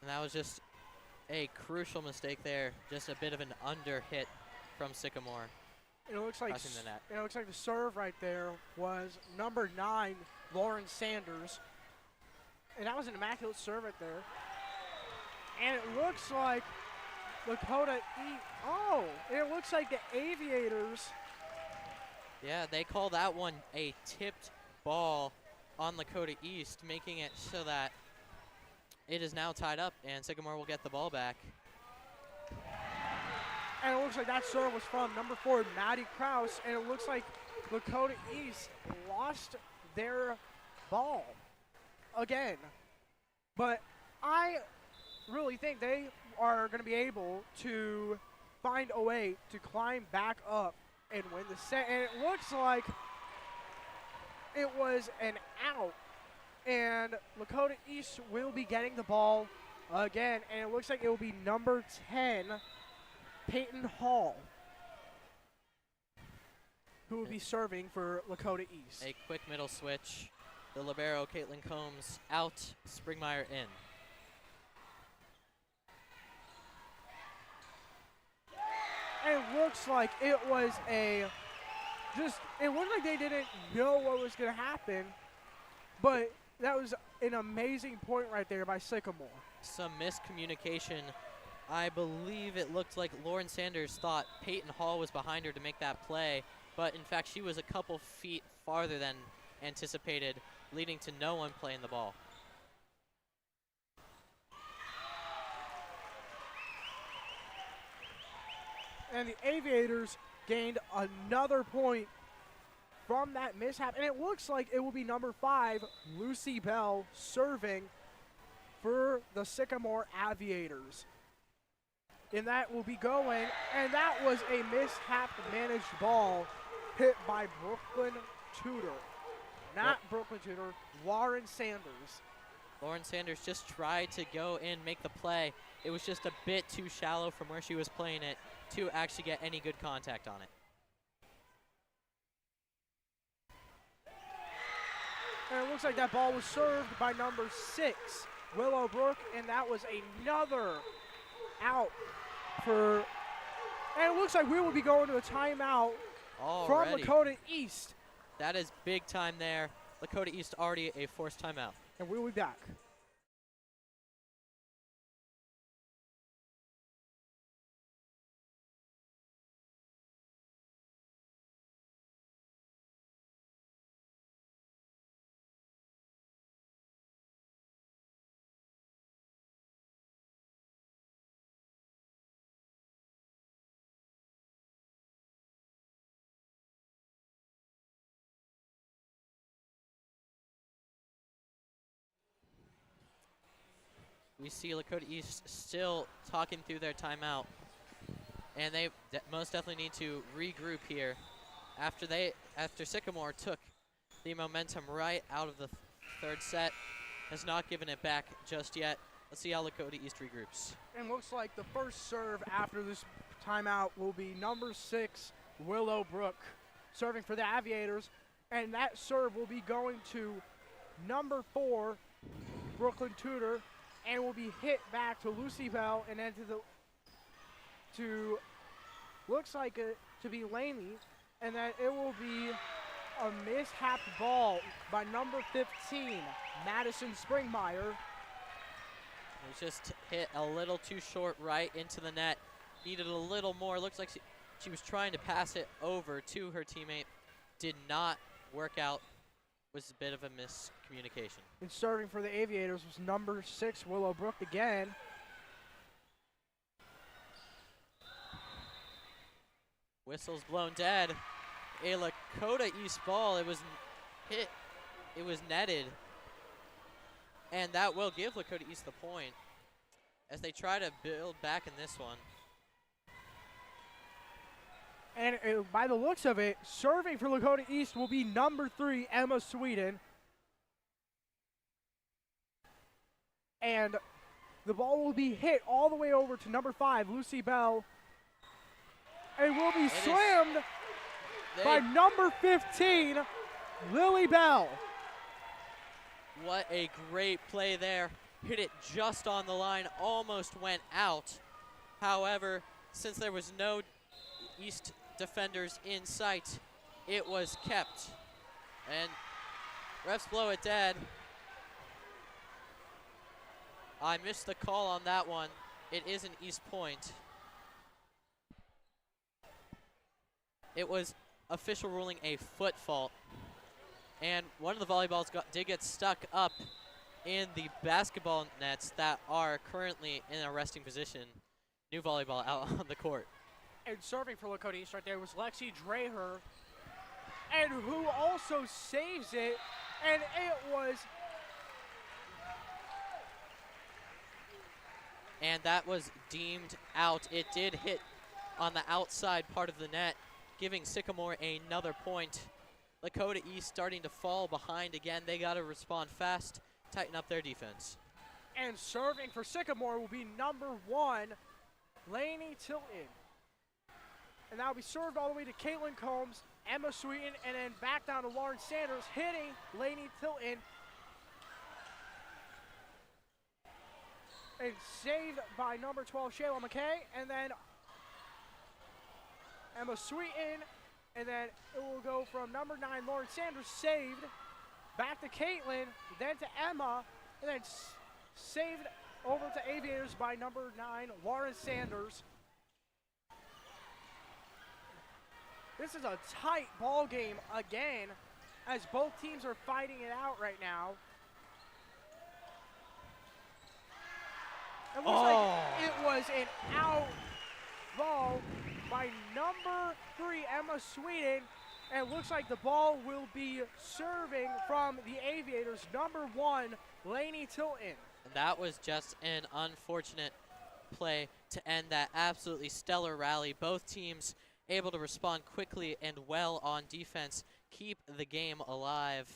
And that was just a crucial mistake there. Just a bit of an under hit from Sycamore. And it looks like Crossing the net. And it looks like the serve right there was number 9, Lauren Sanders. And that was an immaculate serve right there. And it looks like Lakota East. Oh, and it looks like the Aviators. Yeah, they call that one a tipped ball on Lakota East, making it so that it is now tied up, and Sycamore will get the ball back. And it looks like that serve was from number 4, Maddie Krause. And it looks like Lakota East lost their ball again. But I really think they are going to be able to find a way to climb back up and win the set. And it looks like it was an out. And Lakota East will be getting the ball again. And it looks like it will be number 10, Peyton Hall, who will be serving for Lakota East. A quick middle switch. The libero, Caitlin Combs, out, Springmeyer in. And it looks like it was it looked like they didn't know what was going to happen, but that was an amazing point right there by Sycamore. Some miscommunication. I believe it looked like Lauren Sanders thought Peyton Hall was behind her to make that play, but in fact she was a couple feet farther than anticipated, leading to no one playing the ball. And the Aviators gained another point from that mishap, and it looks like it will be number 5, Lucy Bell, serving for the Sycamore Aviators. And that will be going, and that was a mishap-managed ball hit by Brooklyn Tudor. Not Brooklyn Tudor, Lauren Sanders. Lauren Sanders just tried to go in, make the play. It was just a bit too shallow from where she was playing it to actually get any good contact on it. And it looks like that ball was served by number 6, Willow Brook, and that was another out for, and it looks like we will be going to a timeout from Lakota East. That is big time there. Lakota East already a forced timeout. And we'll be back. we see Lakota East still talking through their timeout. And they most definitely need to regroup here after Sycamore took the momentum right out of the third set, has not given it back just yet. Let's see how Lakota East regroups. And looks like the first serve after this timeout will be number 6, Willowbrook, serving for the Aviators. And that serve will be going to number 4, Brooklyn Tudor, and will be hit back to Lucy Bell and then looks like it to be Laney, and then it will be a mishapped ball by number 15, Madison Springmeyer. It was just hit a little too short right into the net. Needed a little more. Looks like she was trying to pass it over to her teammate. Did not work out. Was a bit of a miscommunication. And serving for the Aviators was number 6, Willowbrook again. Whistle's blown dead. A Lakota East ball. It was hit. It was netted. And that will give Lakota East the point as they try to build back in this one. And by the looks of it, serving for Lakota East will be number 3, Emma Sweden. And the ball will be hit all the way over to number 5, Lucy Bell. And will be slammed by number 15, Lily Bell. What a great play there. Hit it just on the line, almost went out. However, since there was no East defenders in sight, it was kept. And refs blow it dead. I missed the call on that one. It is an East point. It was official ruling a foot fault. And one of the volleyballs did get stuck up in the basketball nets that are currently in a resting position. New volleyball out on the court. And serving for Lakota East right there was Lexi Dreher, and who also saves it, and it was... And that was deemed out. It did hit on the outside part of the net, giving Sycamore another point. Lakota East starting to fall behind again. They got to respond fast, tighten up their defense. And serving for Sycamore will be number 1, Lainey Tilton. And that will be served all the way to Caitlin Combs, Emma Sweeten, and then back down to Lauren Sanders, hitting Lainey Tilton. And saved by number 12, Shayla McKay, and then Emma Sweeten, and then it will go from number 9, Lauren Sanders, saved, back to Caitlin, then to Emma, and then saved over to Aviators by number 9, Lauren Sanders. This is a tight ball game again, as both teams are fighting it out right now. It looks like it was an out ball by number 3, Emma Sweden, and it looks like the ball will be serving from the Aviators, number 1, Lainey Tilton. And that was just an unfortunate play to end that absolutely stellar rally. Both teams able to respond quickly and well on defense, keep the game alive.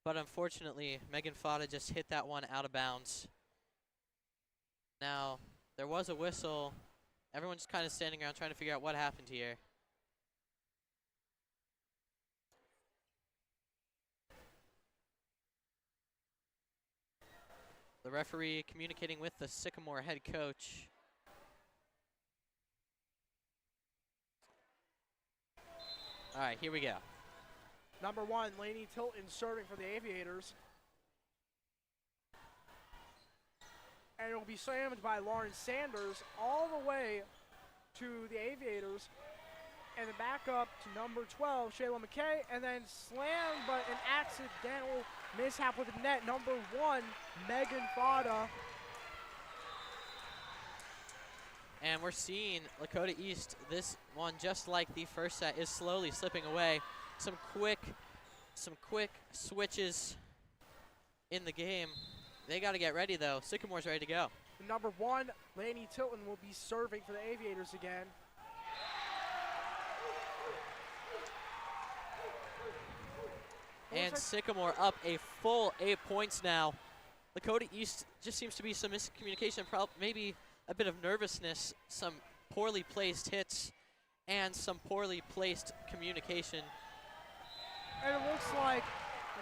But unfortunately, Megan Fada just hit that one out of bounds. Now, there was a whistle. Everyone's kind of standing around trying to figure out what happened here. The referee communicating with the Sycamore head coach. All right, here we go. Number 1, Lainey Tilton serving for the Aviators. And it will be slammed by Lauren Sanders all the way to the Aviators. And then back up to number 12, Shayla McKay. And then slammed, but an accidental mishap with the net. Number 1, Megan Fada. And we're seeing Lakota East, this one, just like the first set, is slowly slipping away. Some quick switches in the game. They got to get ready, though. Sycamore's ready to go. Number 1, Laney Tilton will be serving for the Aviators again. And Sycamore up a full 8 points now. Lakota East just seems to be some miscommunication, maybe a bit of nervousness, some poorly placed hits, and some poorly placed communication. And it looks like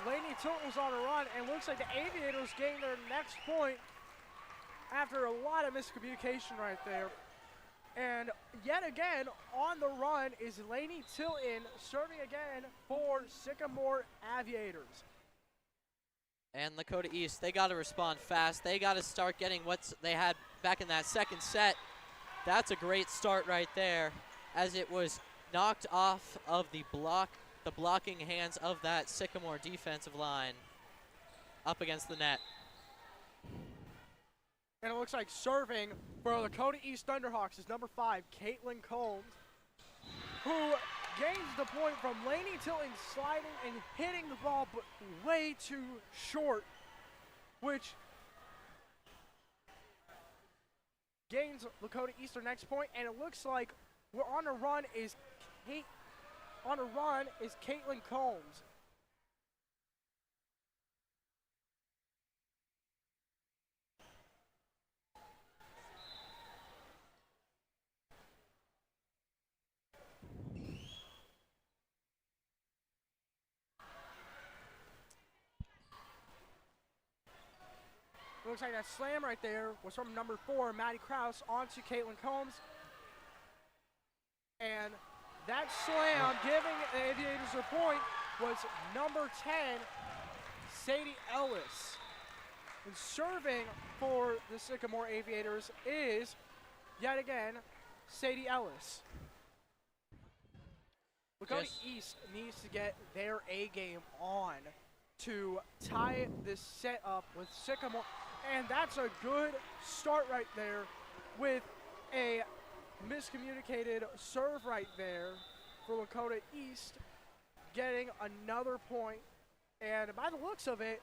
Laney Tilton was on a run, and it looks like the Aviators gained their next point after a lot of miscommunication right there. And yet again, on the run is Laney Tilton serving again for Sycamore Aviators. And Lakota East, they got to respond fast. They got to start getting what they had back in that second set. That's a great start right there, as it was knocked off of the blocking hands of that Sycamore defensive line up against the net. And it looks like serving for Lakota East Thunderhawks is number 5, Caitlin Combs, who gains the point from Laney Tilton sliding and hitting the ball, but way too short, which gains Lakota East their next point. And it looks like we're on a run is Caitlin Combs. Looks like that slam right there was from number 4, Maddie Krause, onto Caitlin Combs. And that slam giving the Aviators a point was number 10, Sadie Ellis. And serving for the Sycamore Aviators is, yet again, Sadie Ellis. Lakota East needs to get their A game on to tie this set up with Sycamore. And that's a good start right there with a miscommunicated serve right there for Lakota East, getting another point. And by the looks of it,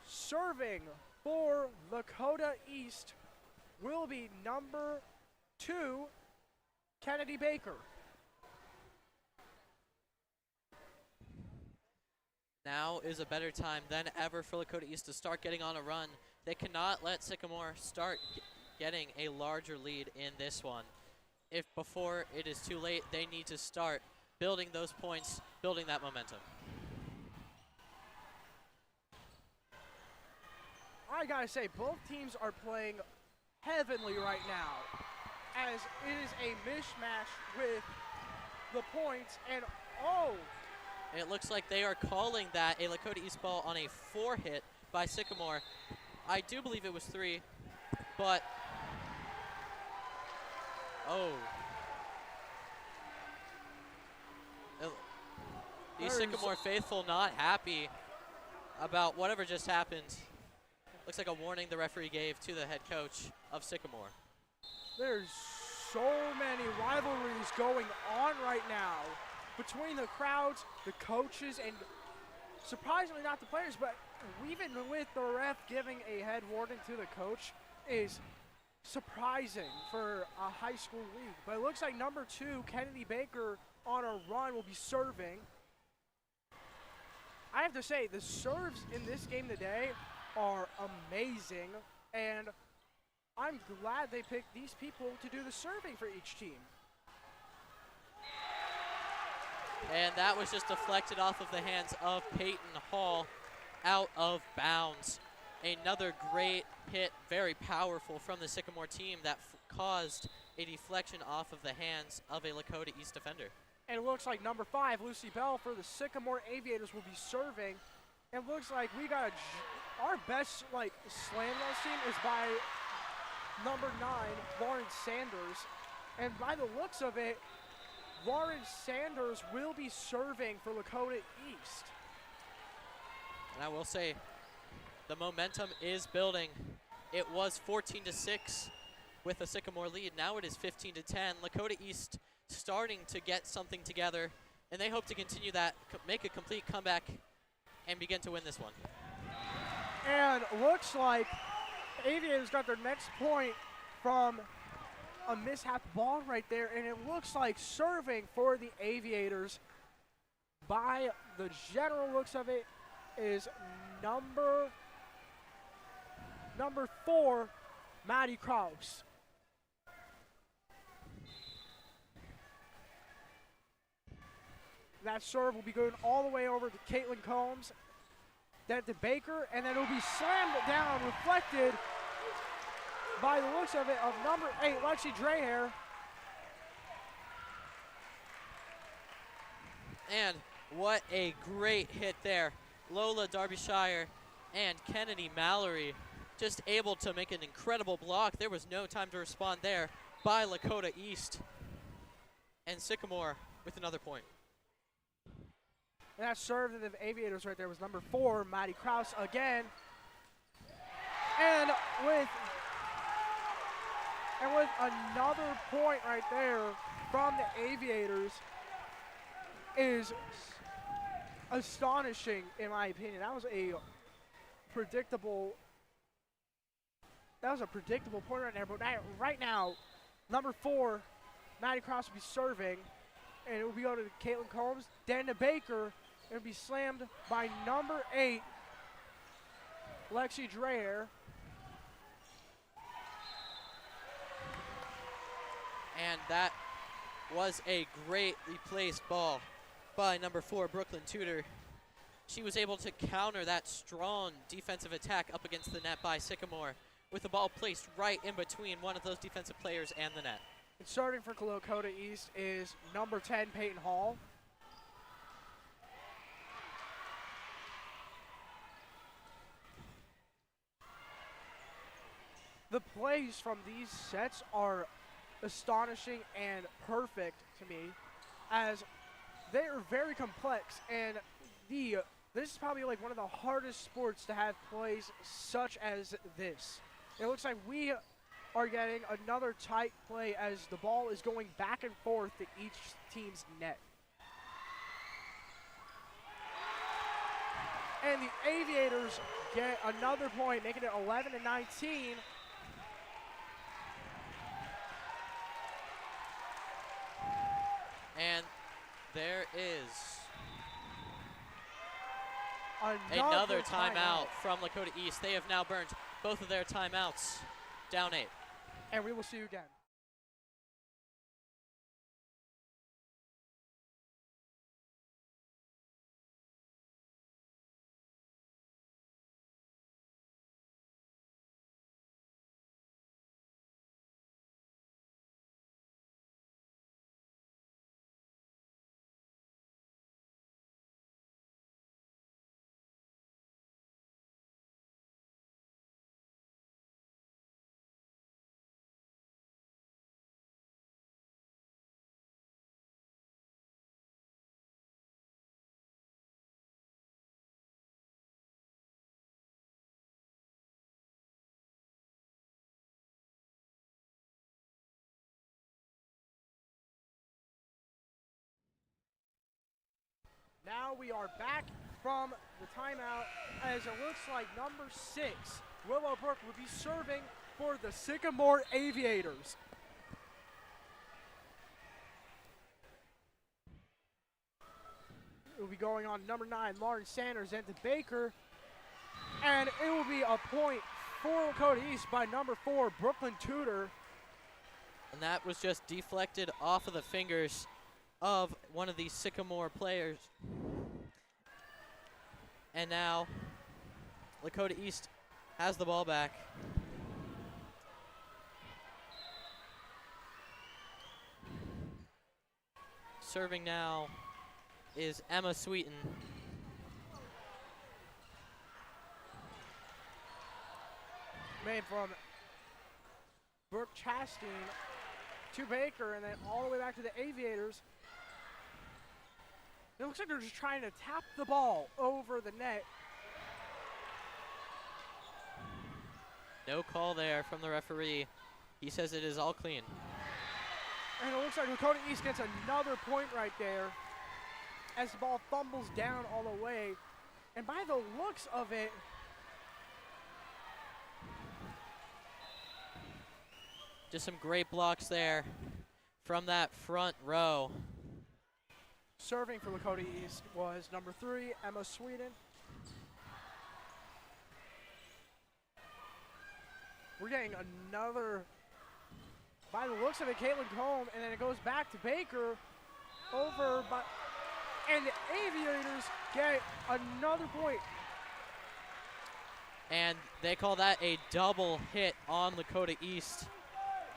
serving for Lakota East will be number 2, Kennedy Baker. Now is a better time than ever for Lakota East to start getting on a run. They cannot let Sycamore start getting a larger lead in this one. If before it is too late, they need to start building those points, building that momentum. I gotta say, both teams are playing heavenly right now, as it is a mishmash with the points. And it looks like they are calling that a Lakota East ball on a 4 hit by Sycamore. I do believe it was 3, but these Sycamore faithful not happy about whatever just happened. Looks like a warning the referee gave to the head coach of Sycamore. There's so many rivalries going on right now between the crowds, the coaches, and surprisingly not the players, but even with the ref giving a head warning to the coach is surprising for a high school league. But it looks like number 2, Kennedy Baker, on a run will be serving. I have to say, the serves in this game today are amazing, and I'm glad they picked these people to do the serving for each team. And that was just deflected off of the hands of Peyton Hall, out of bounds. Another great hit, very powerful from the Sycamore team that caused a deflection off of the hands of a Lakota East defender. And it looks like number 5, Lucy Bell, for the Sycamore Aviators will be serving. And it looks like we got our best slam dunk team is by number 9, Lauren Sanders. And by the looks of it, Lauren Sanders will be serving for Lakota East. And I will say, the momentum is building. It was 14-6 with a Sycamore lead. Now it is 15-10. Lakota East starting to get something together, and they hope to continue that, make a complete comeback, and begin to win this one. And And looks like Aviators got their next point from a mishap ball right there, and it looks like serving for the Aviators by the general looks of it is number 4, Maddie Kraus. That serve will be going all the way over to Caitlin Combs, then to Baker, and then it will be slammed down, reflected by the looks of it of number 8, Lexi Dreher. And what a great hit there. Lola Derbyshire and Kennedy Mallory just able to make an incredible block. There was no time to respond there by Lakota East. And Sycamore with another point. And that serve to the Aviators right there was number 4, Maddie Kraus again. And with another point right there from the Aviators is astonishing, in my opinion. That was a predictable point right there. But right now, number 4, Maddie Kraus will be serving, and it will be going to Caitlin Combs, then to Baker. It will be slammed by number 8, Lexi Dreher. And that was a greatly placed ball by number 4, Brooklyn Tudor. She was able to counter that strong defensive attack up against the net by Sycamore with the ball placed right in between one of those defensive players and the net. And starting for Lakota East is number 10, Peyton Hall. The plays from these sets are astonishing and perfect to me, as they are very complex, and this is probably like one of the hardest sports to have plays such as this. It looks like we are getting another tight play as the ball is going back and forth to each team's net. And the Aviators get another point, making it 11-19. And there is another timeout from Lakota East. They have now burned both of their timeouts, down 8. And we will see you again. Now we are back from the timeout, as it looks like number 6, Willow Brook, will be serving for the Sycamore Aviators. It will be going on number 9, Lauren Sanders, and to Baker. And it will be a point for Lakota East by number 4, Brooklyn Tudor. And that was just deflected off of the fingers of one of these Sycamore players. And now Lakota East has the ball back. Serving now is Emma Sweeten. Made from Brooke Chastain to Baker, and then all the way back to the Aviators. It looks like they're just trying to tap the ball over the net. No call there from the referee. He says it is all clean. And it looks like Lakota East gets another point right there as the ball fumbles down all the way. And by the looks of it, Just some great blocks there from that front row. Serving for Lakota East was number 3, Emma Sweden. We're getting another, by the looks of it, Caitlin Combe, and then it goes back to Baker over by, and the Aviators get another point. And they call that a double hit on Lakota East.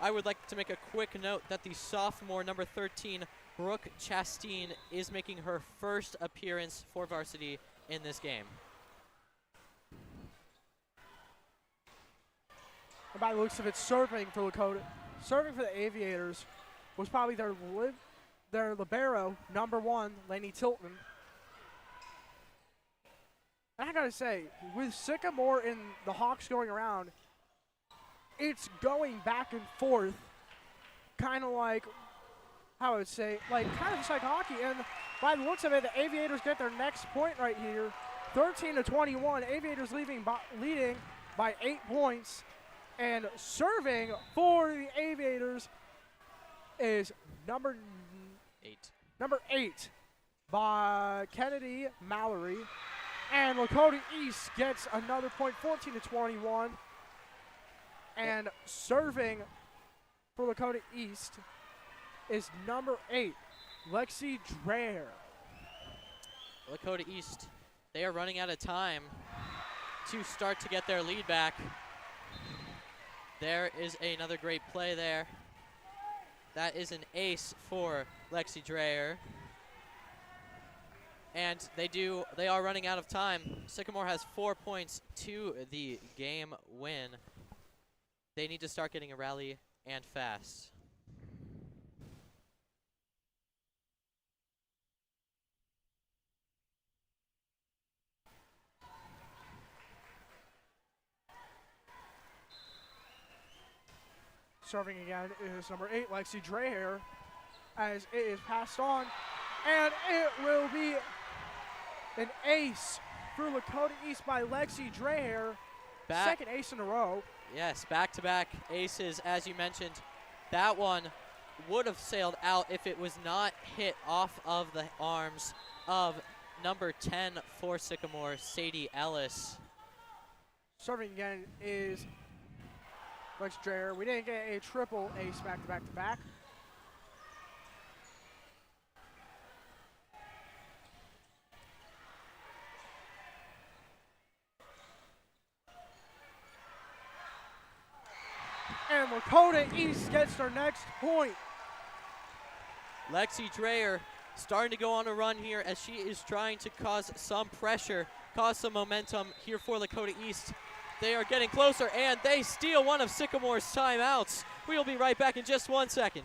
I would like to make a quick note that the sophomore, number 13, Brooke Chasteen, is making her first appearance for Varsity in this game. And by the looks of it, serving for Lakota, serving for the Aviators was probably their libero, number 1, Lainey Tilton. And I gotta say, with Sycamore and the Hawks going around, it's going back and forth, kind of like, how I would say, like kind of just like hockey. And by the looks of it, the Aviators get their next point right here, 13-21. Aviators leading by 8 points. And serving for the Aviators is number 8 by Kennedy Mallory. And Lakota East gets another point, 14-21. And serving for Lakota East is number 8, Lexi Dreher. Lakota East, they are running out of time to start to get their lead back. There is another great play there. That is an ace for Lexi Dreher. And they are running out of time. Sycamore has 4 points to the game win. They need to start getting a rally and fast. Serving again is number 8, Lexi Dreher, as it is passed on. And it will be an ace for Lakota East by Lexi Dreher. Second ace in a row. Yes, back-to-back aces, as you mentioned. That one would have sailed out if it was not hit off of the arms of number 10 for Sycamore, Sadie Ellis. Serving again is Lexi Dreher. We didn't get a triple ace back-to-back-to-back. And Lakota East gets their next point. Lexi Dreher starting to go on a run here as she is trying to cause some pressure, cause some momentum here for Lakota East. They are getting closer, and they steal one of Sycamore's timeouts. We'll be right back in just 1 second.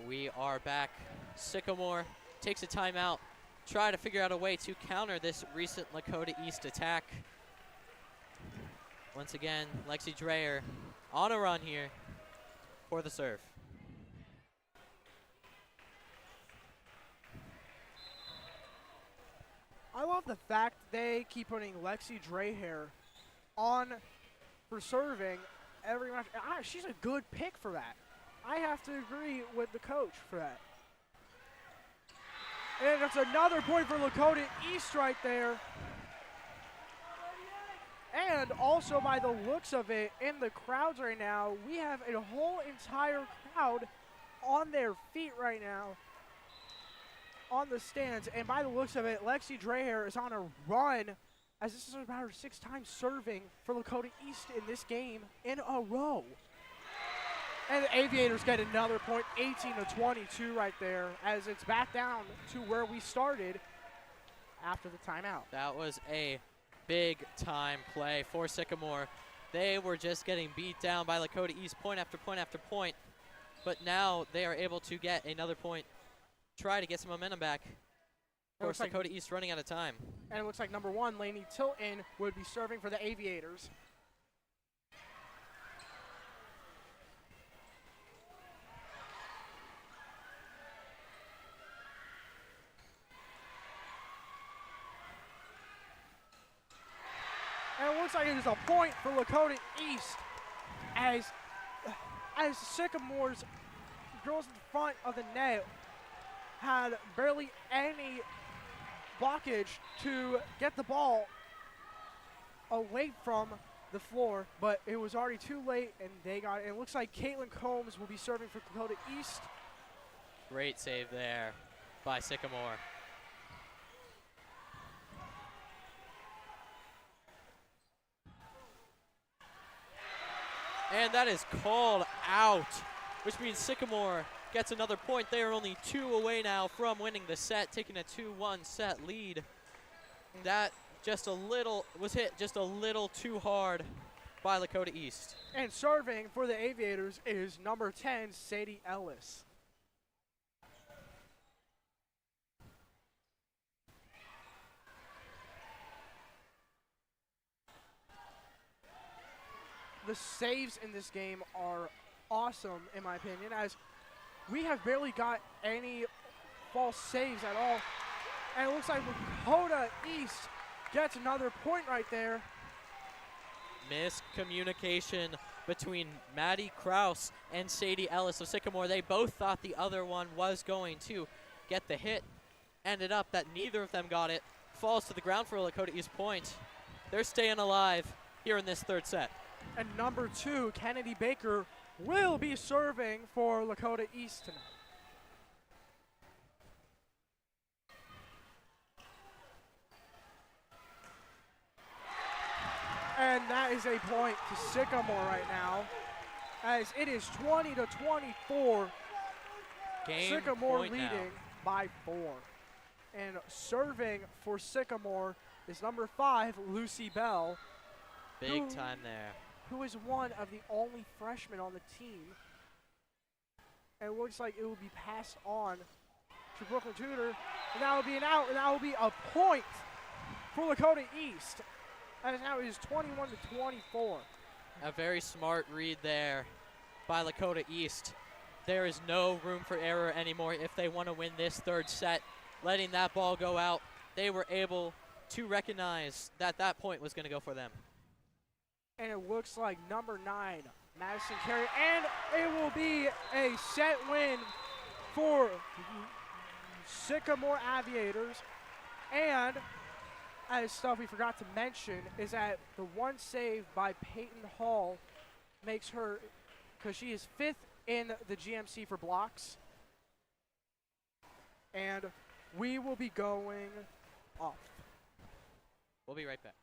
We are back. Sycamore takes a timeout, try to figure out a way to counter this recent Lakota East attack. Once again, Lexi Dreher on a run here for the serve. I love the fact they keep putting Lexi Dreher on for serving every match. She's a good pick for that. I have to agree with the coach for that. And it's another point for Lakota East right there. And also, by the looks of it, in the crowds right now, we have a whole entire crowd on their feet right now on the stands. And by the looks of it, Lexi Dreher is on a run as this is about her 6th time serving for Lakota East in this game in a row. And the Aviators get another point, 18-22 right there, as it's back down to where we started after the timeout. That was a big time play for Sycamore. They were just getting beat down by Lakota East point after point after point, but now they are able to get another point, try to get some momentum back. Of course, Lakota East running out of time. And it looks like number 1, Lainey Tilton, would be serving for the Aviators. And it looks like it is a point for Lakota East as Sycamore's girls in front of the net had barely any blockage to get the ball away from the floor, but it was already too late and they got it. It looks like Caitlin Combs will be serving for Lakota East. Great save there by Sycamore. And that is called out, which means Sycamore gets another point. They are only 2 away now from winning the set, taking a 2-1 set lead. That was hit just a little too hard by Lakota East. And serving for the Aviators is number 10, Sadie Ellis. The saves in this game are awesome, in my opinion, as we have barely got any false saves at all. And it looks like Lakota East gets another point right there. Miscommunication between Maddie Kraus and Sadie Ellis of Sycamore. They both thought the other one was going to get the hit. Ended up that neither of them got it. Falls to the ground for a Lakota East point. They're staying alive here in this third set. And number 2, Kennedy Baker, will be serving for Lakota East tonight. And that is a point to Sycamore right now, as it is 20-24. Game Sycamore point leading now by 4. And serving for Sycamore is number 5, Lucy Bell. Big time there. Who is one of the only freshmen on the team. And it looks like it will be passed on to Brooklyn Tudor. And that will be an out, and that will be a point for Lakota East. As now it is 21-24. A very smart read there by Lakota East. There is no room for error anymore if they want to win this third set. Letting that ball go out, they were able to recognize that that point was going to go for them. And it looks like number 9, Madison Carey, and it will be a set win for Sycamore Aviators. And as stuff we forgot to mention is that the one save by Peyton Hall makes her, because she is 5th in the GMC for blocks. And we will be going off. We'll be right back.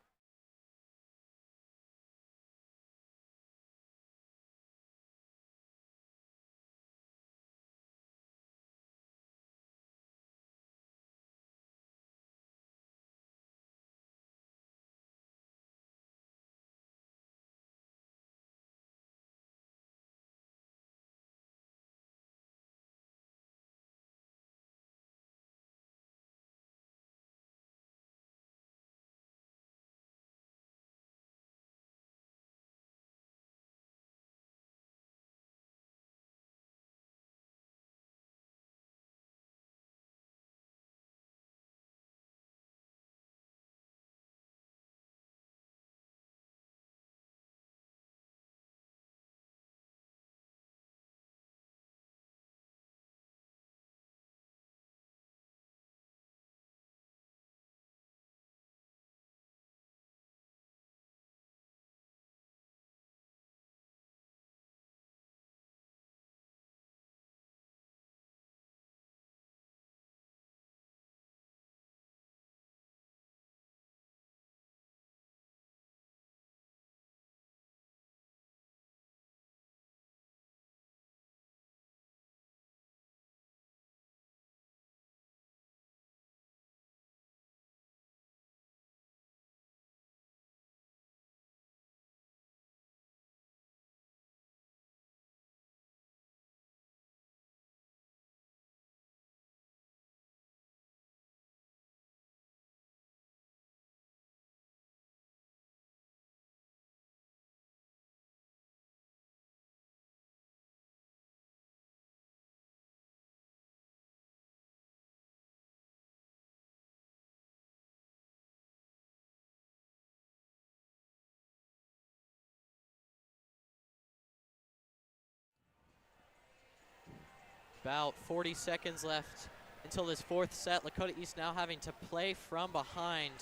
About 40 seconds left until this fourth set. Lakota East now having to play from behind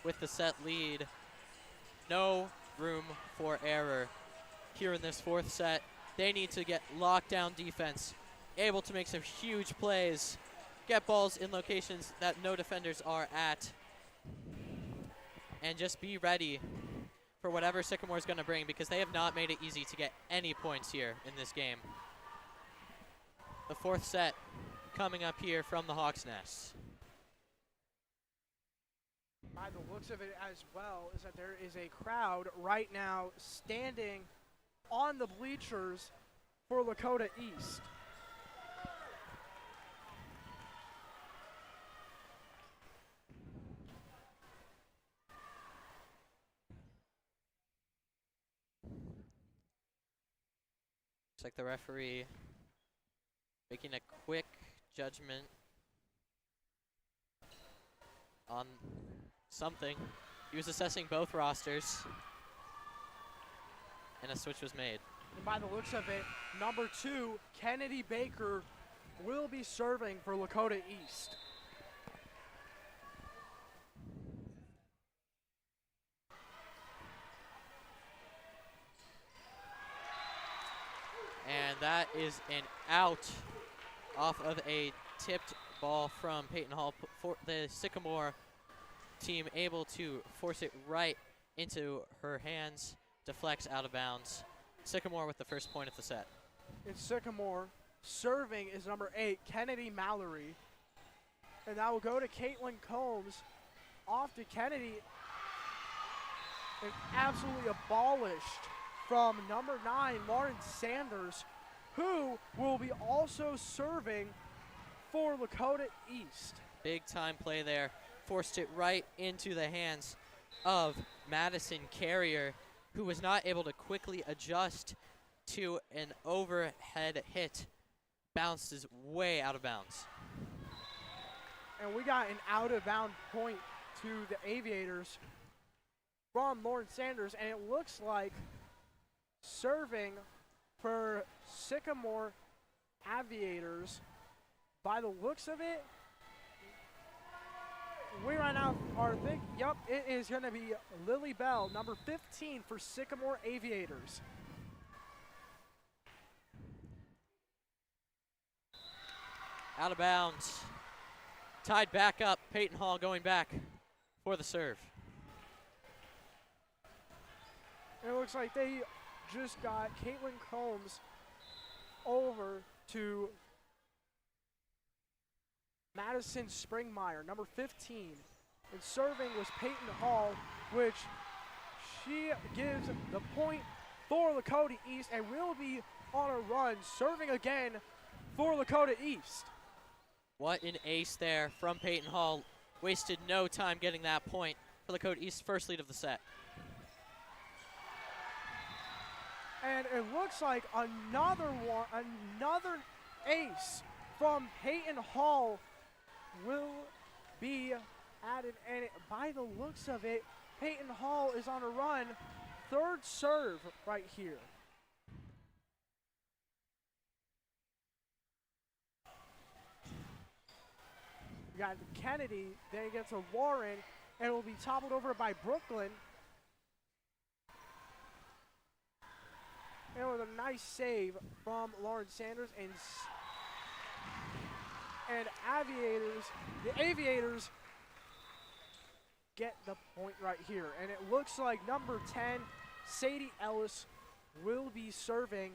with the set lead. No room for error here in this fourth set. They need to get lockdown defense, able to make some huge plays, get balls in locations that no defenders are at, and just be ready for whatever Sycamore is going to bring, because they have not made it easy to get any points here in this game. The fourth set coming up here from the Hawks' Nest. By the looks of it as well is that there is a crowd right now standing on the bleachers for Lakota East. Looks like the referee making a quick judgment on something. He was assessing both rosters, and a switch was made. And by the looks of it, number 2, Kennedy Baker, will be serving for Lakota East. And that is an out off of a tipped ball from Peyton Hall. For the Sycamore team able to force it right into her hands, deflects out of bounds. Sycamore with the first point of the set. In Sycamore, serving is number 8, Kennedy Mallory. And that will go to Caitlin Combs. Off to Kennedy. And absolutely abolished from number 9, Lauren Sanders, who will be also serving for Lakota East. Big time play there. Forced it right into the hands of Madison Carrier, who was not able to quickly adjust to an overhead hit. Bounces way out of bounds. And we got an out-of-bound point to the Aviators from Lauren Sanders, and it looks like serving for Sycamore Aviators, by the looks of it, we right now are yep, it is going to be Lily Bell, number 15 for Sycamore Aviators. Out of bounds. Tied back up. Peyton Hall going back for the serve. And it looks like they just got Caitlin Combs over to Madison Springmeyer, number 15. And serving was Peyton Hall, which she gives the point for Lakota East and will be on a run, serving again for Lakota East. What an ace there from Peyton Hall. Wasted no time getting that point for Lakota East's first lead of the set. And it looks like another ace from Peyton Hall will be added. And by the looks of it, Peyton Hall is on a run. Third serve right here. We got Kennedy, then he gets a Warren, and it will be toppled over by Brooklyn. And with a nice save from Lauren Sanders and the Aviators get the point right here. And it looks like number 10, Sadie Ellis, will be serving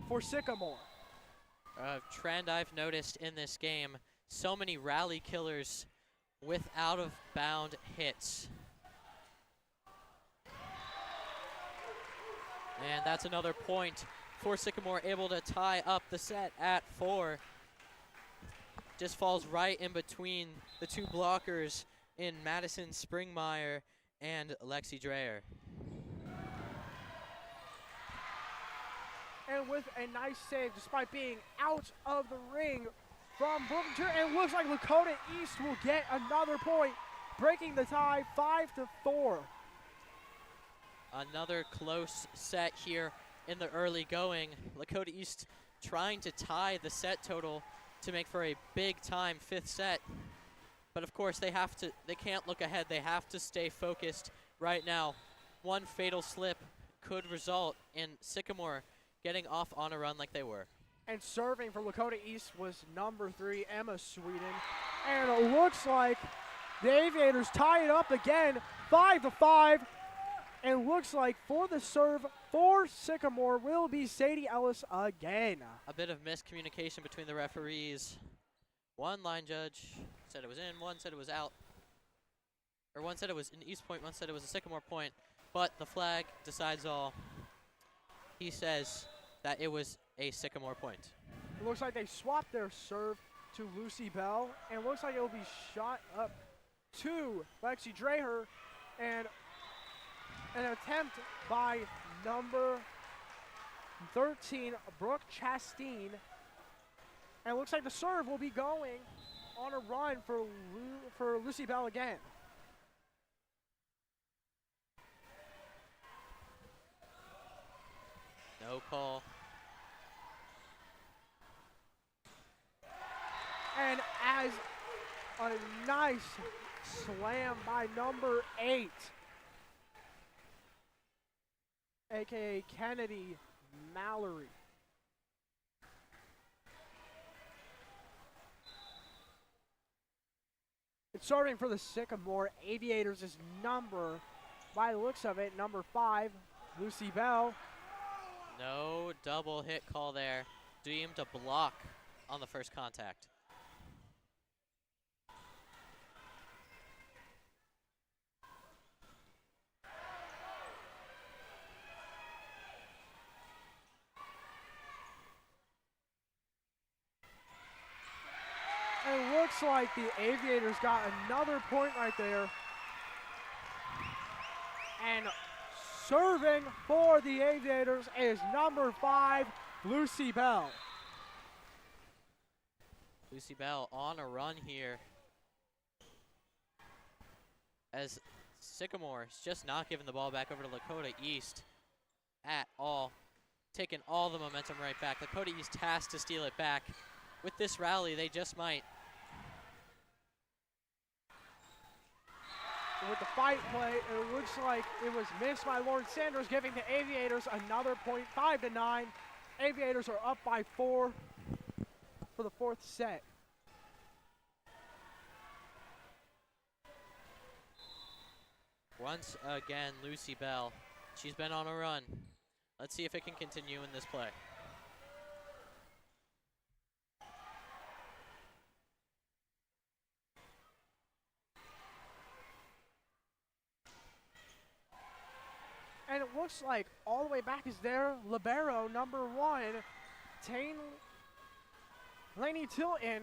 for Sycamore. A trend I've noticed in this game, so many rally killers with out-of-bound hits. And that's another point for Sycamore, able to tie up the set at 4. Just falls right in between the two blockers in Madison Springmeyer and Lexi Dreyer. And with a nice save, despite being out of the ring from Brooklyn, and it looks like Lakota East will get another point, breaking the tie 5-4. Another close set here in the early going. Lakota East trying to tie the set total to make for a big-time 5th set. But of course, they can't look ahead. They have to stay focused right now. One fatal slip could result in Sycamore getting off on a run like they were. And serving for Lakota East was number 3, Emma Sweden. And it looks like the Aviators tie it up again, 5-5. And looks like for the serve for Sycamore will be Sadie Ellis again. A bit of miscommunication between the referees. One line judge said it was in, one said it was out. Or one said it was an East point, one said it was a Sycamore point. But the flag decides all. He says that it was a Sycamore point. It looks like they swapped their serve to Lucy Bell. And looks like it will be shot up to Lexi Dreher. And an attempt by number 13, Brooke Chasteen. And it looks like the serve will be going on a run for Lucy Bell again. No call. And as a nice slam by number 8, a.k.a. Kennedy Mallory. It's starting for the Sycamore Aviators is number, by the looks of it, number 5, Lucy Bell. No double hit call there. Deemed a block on the first contact. It looks like the Aviators got another point right there. And serving for the Aviators is number 5, Lucy Bell. Lucy Bell on a run here. As Sycamore is just not giving the ball back over to Lakota East at all. Taking all the momentum right back. Lakota East has to steal it back. With this rally, they just might. With the fight play, it looks like it was missed by Lauren Sanders, giving the Aviators another point, 5-9. Aviators are up by 4 for the 4th set. Once again, Lucy Bell. She's been on a run. Let's see if it can continue in this play. And it looks like all the way back is their libero, number 1, Lainey Tilton,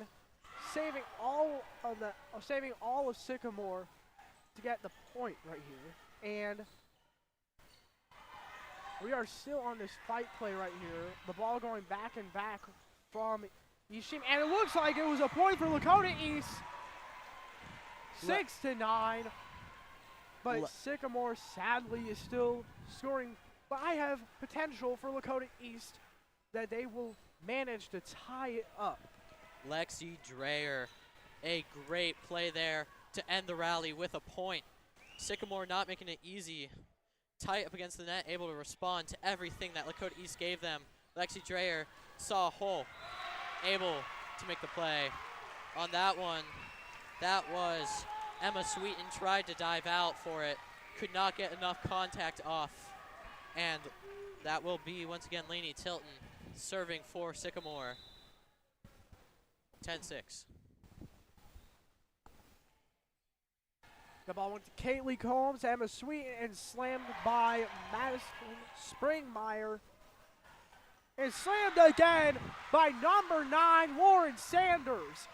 saving all of Sycamore to get the point right here. And we are still on this fight play right here. The ball going back and back from East team. And it looks like it was a point for Lakota East. 6-9. But Sycamore, sadly, is still scoring. But I have potential for Lakota East that they will manage to tie it up. Lexi Dreher, a great play there to end the rally with a point. Sycamore not making it easy. Tight up against the net, able to respond to everything that Lakota East gave them. Lexi Dreher saw a hole, able to make the play. On that one, that was Emma Sweeten, tried to dive out for it, could not get enough contact off. And that will be, once again, Lainey Tilton serving for Sycamore. 10-6. The ball went to Kaylee Combs, Emma Sweeten, and slammed by Madison Springmeyer. And slammed again by number 9, Lauren Sanders.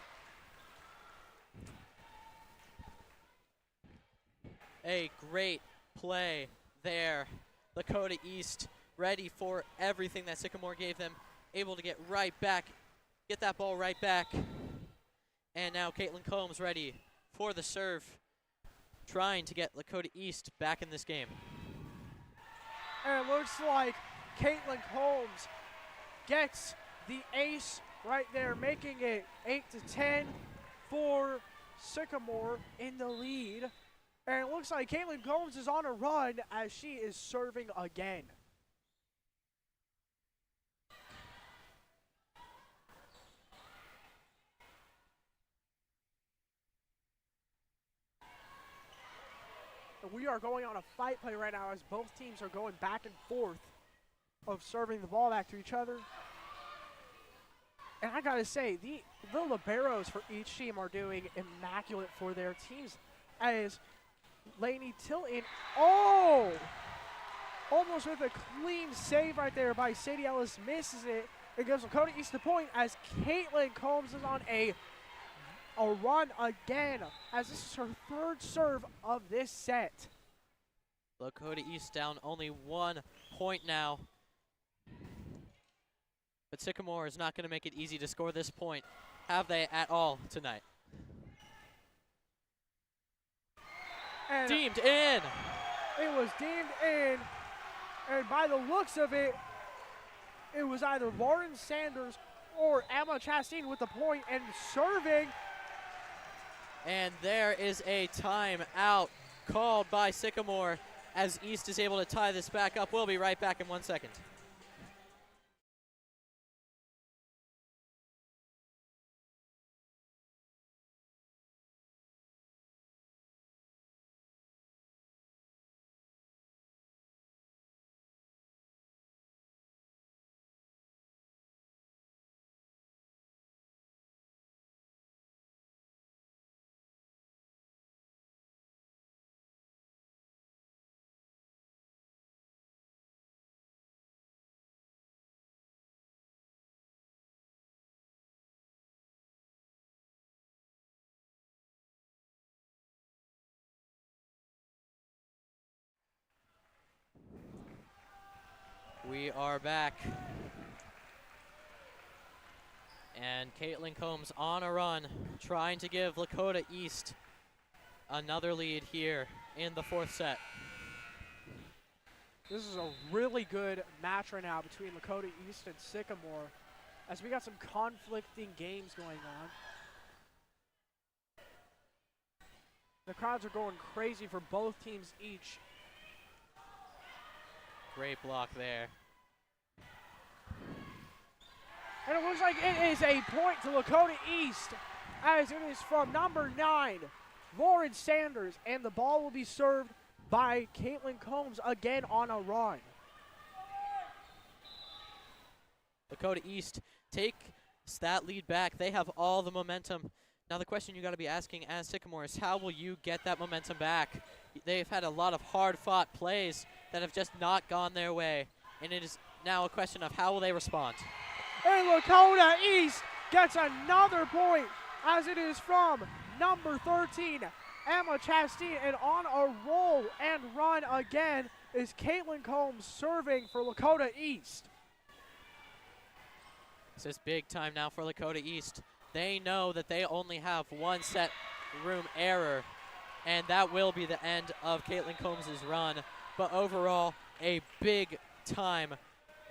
A great play there. Lakota East ready for everything that Sycamore gave them. Able to get right back, get that ball right back. And now Caitlin Combs ready for the serve, trying to get Lakota East back in this game. And it looks like Caitlin Combs gets the ace right there, making it 8-10 for Sycamore in the lead. And it looks like Caitlin Combs is on a run as she is serving again. We are going on a fight play right now as both teams are going back and forth of serving the ball back to each other. And I gotta say, the liberos for each team are doing immaculate for their teams as Lainey Tilton, almost with a clean save right there by Sadie Ellis, misses it. It gives Lakota East the point as Caitlin Combs is on a run again, as this is her third serve of this set. Lakota East down only 1 point now. But Sycamore is not going to make it easy to score this point, have they, at all tonight? And deemed in. It was deemed in, and by the looks of it, it was either Lauren Sanders or Emma Chastain with the point and serving. And there is a timeout called by Sycamore as East is able to tie this back up. We'll be right back in 1 second. We are back. And Caitlin Combs on a run, trying to give Lakota East another lead here in the 4th set. This is a really good match right now between Lakota East and Sycamore, as we got some conflicting games going on. The crowds are going crazy for both teams each. Great block there. And it looks like it is a point to Lakota East, as it is from number 9, Lauren Sanders, and the ball will be served by Caitlin Combs again on a run. Lakota East takes that lead back. They have all the momentum. Now the question you got to be asking as Sycamore is, how will you get that momentum back? They've had a lot of hard-fought plays that have just not gone their way, and it is now a question of how will they respond. And Lakota East gets another point, as it is from number 13, Emma Chastain, and on a roll and run again is Caitlin Combs serving for Lakota East. This is big time now for Lakota East. They know that they only have 1 set room error, and that will be the end of Caitlin Combs' run. But overall, a big time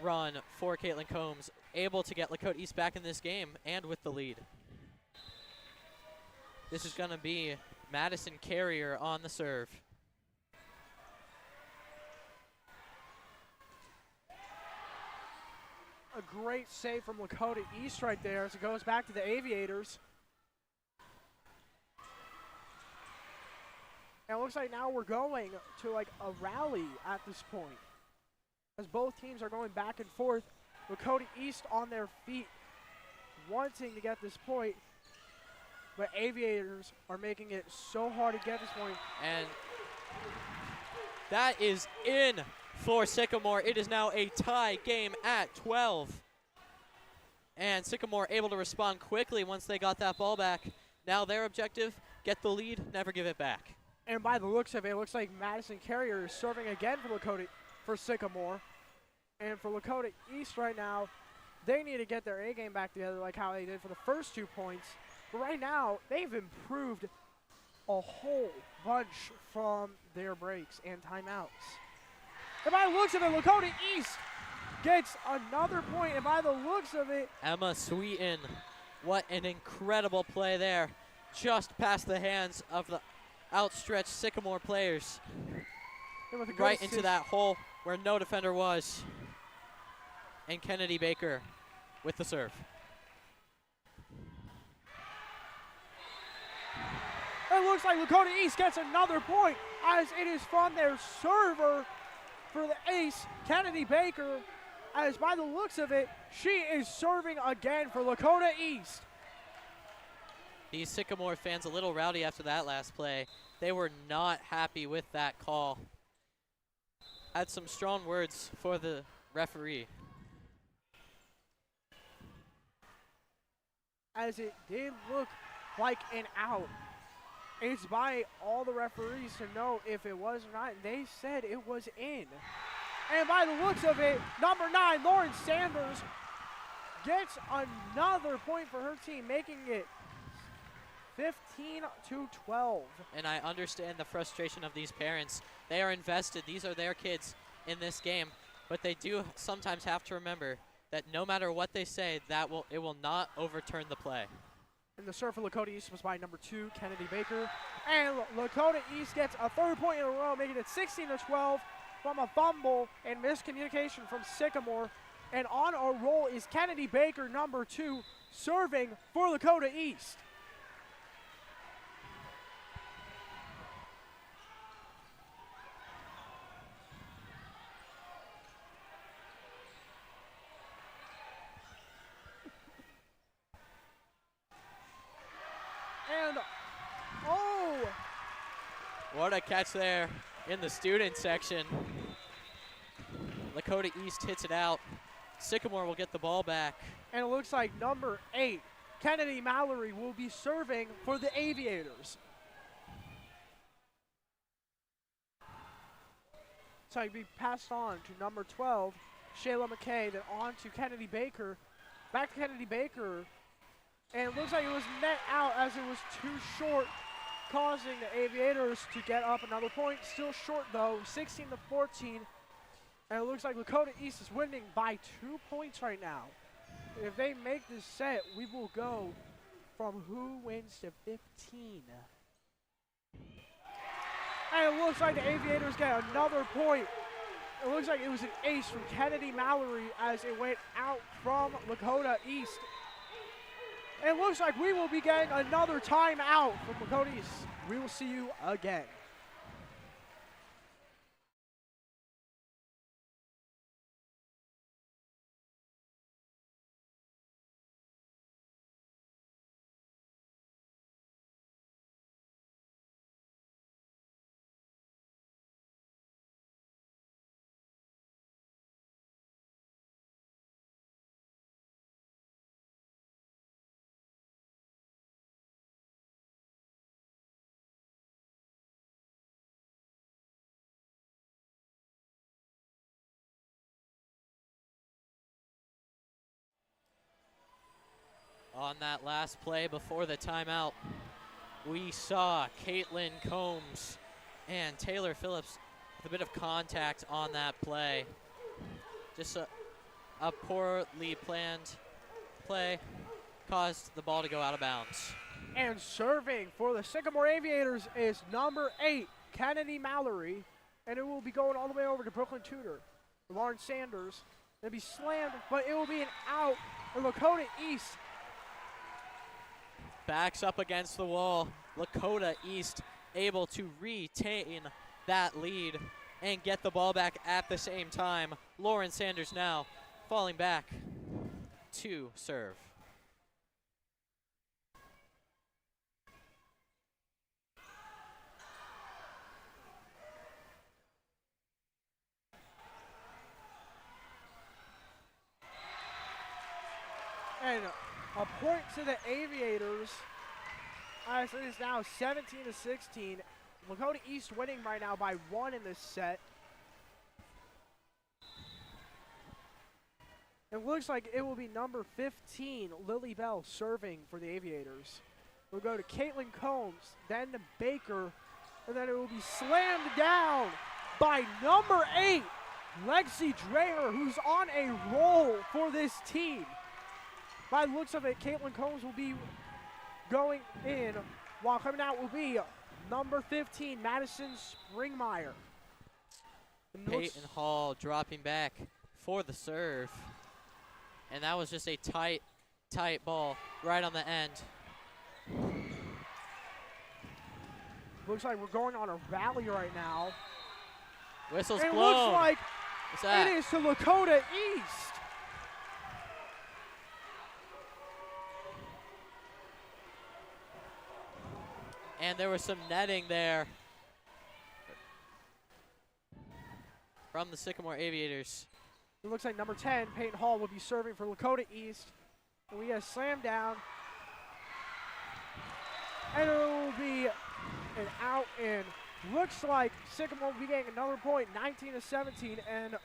run for Caitlin Combs, able to get Lakota East back in this game and with the lead. This is going to be Madison Carrier on the serve. A great save from Lakota East right there as it goes back to the Aviators. And it looks like now we're going to like a rally at this point, as both teams are going back and forth. Lakota East on their feet, wanting to get this point, but Aviators are making it so hard to get this point. And that is in for Sycamore. It is now a tie game at 12. And Sycamore able to respond quickly once they got that ball back. Now their objective, get the lead, never give it back. And by the looks of it, it looks like Madison Carrier is serving again for Sycamore. And for Lakota East right now, they need to get their A game back together like how they did for the first 2 points. But right now, they've improved a whole bunch from their breaks and timeouts. And by the looks of it, Lakota East gets another point, and by the looks of it, Emma Sweeten, what an incredible play there. Just past the hands of the outstretched Sycamore players. Right into that hole where no defender was. And Kennedy Baker with the serve. It looks like Lakota East gets another point as it is from their server for the ace, Kennedy Baker, as by the looks of it, she is serving again for Lakota East. These Sycamore fans a little rowdy after that last play. They were not happy with that call. Had some strong words for the referee. As it did look like an out. It's by all the referees to know if it was or not. They said it was in. And by the looks of it, number 9, Lauren Sanders, gets another point for her team, making it 15-12. And I understand the frustration of these parents. They are invested. These are their kids in this game. But they do sometimes have to remember that no matter what they say, it will not overturn the play. And the serve for Lakota East was by number 2, Kennedy Baker. And Lakota East gets a third point in a row, making it 16-12 from a fumble and miscommunication from Sycamore. And on a roll is Kennedy Baker, number 2, serving for Lakota East. And, oh! What a catch there in the student section. Lakota East hits it out. Sycamore will get the ball back. And it looks like number 8, Kennedy Mallory, will be serving for the Aviators. So he'll be passed on to number 12, Shayla McKay, then on to Kennedy Baker. Back to Kennedy Baker. And it looks like it was net out as it was too short, causing the Aviators to get up another point. Still short though, 16-14. And it looks like Lakota East is winning by 2 points right now. If they make this set, we will go from who wins to 15. And it looks like the Aviators get another point. It looks like it was an ace from Kennedy Mallory as it went out from Lakota East. It looks like we will be getting another timeout from Lakota East. We will see you again. On that last play before the timeout, we saw Caitlin Combs and Taylor Phillips with a bit of contact on that play. Just a poorly planned play caused the ball to go out of bounds. And serving for the Sycamore Aviators is number 8, Kennedy Mallory. And it will be going all the way over to Brooklyn Tudor. Lauren Sanders. It'll be slammed, but it will be an out. And Lakota East backs up against the wall. Lakota East able to retain that lead and get the ball back at the same time. Lauren Sanders now falling back to serve. and a point to the Aviators. As it is now 17-16. Lakota East winning right now by 1 in this set. It looks like it will be number 15, Lily Bell, serving for the Aviators. We'll go to Caitlin Combs, then to Baker, and then it will be slammed down by number 8, Lexi Dreher, who's on a roll for this team. By the looks of it, Caitlin Combs will be going in, while coming out will be number 15, Madison Springmeyer. Peyton Hall dropping back for the serve. And that was just a tight ball right on the end. Looks like we're going on a rally right now. Whistle's It blown. looks like What's that? it is to Lakota East. And there was some netting there from the Sycamore Aviators. It looks like number 10, Peyton Hall, will be serving for Lakota East. And we get a slam down. And it will be an out in. Looks like Sycamore will be getting another point, 19-17. And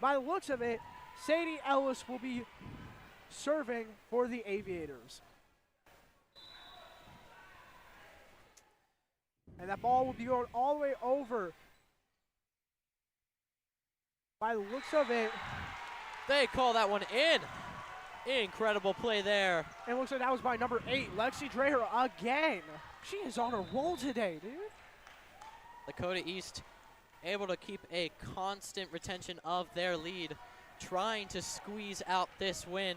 by the looks of it, Sadie Ellis will be serving for the Aviators. And that ball will be going all the way over. By the looks of it, They call that one in. Incredible play there. and it looks like that was by number 8, Lexi Dreher again. She is on a roll today, dude. Lakota East able to keep a constant retention of their lead, trying to squeeze out this win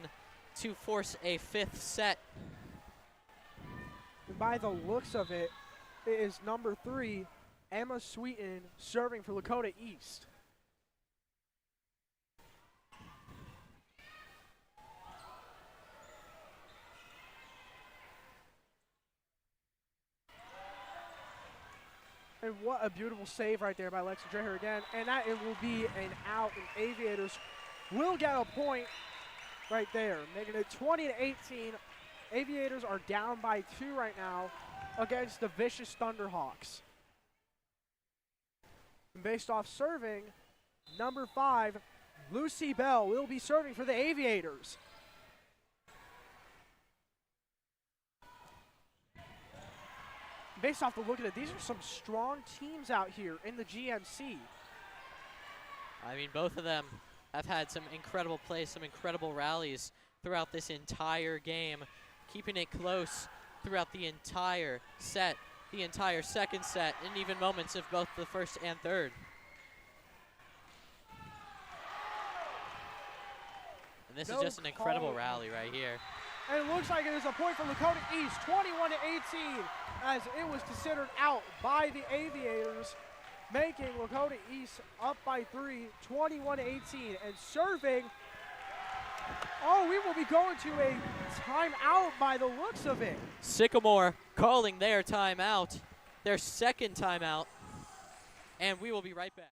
to force a 5th set. And by the looks of it, it is number 3, Emma Sweeten, serving for Lakota East. And what a beautiful save right there by Lexi Dreher again. And that it will be an out, and Aviators will get a point right there, making it 20-18. Aviators are down by 2 right now against the vicious Thunderhawks. And based off serving, number 5, Lucy Bell, will be serving for the Aviators. Based off the look of it, these are some strong teams out here in the GMC. I mean, both of them have had some incredible plays, some incredible rallies throughout this entire game, keeping it close throughout the entire set, the entire second set, and even moments of both the first and third. And this is just an incredible rally right here. And it looks like it is a point for Lakota East, 21-18, as it was considered out by the Aviators, making Lakota East up by 3, 21-18, and serving. Oh, we will be going to a timeout by the looks of it. Sycamore calling their timeout, their second timeout, and we will be right back.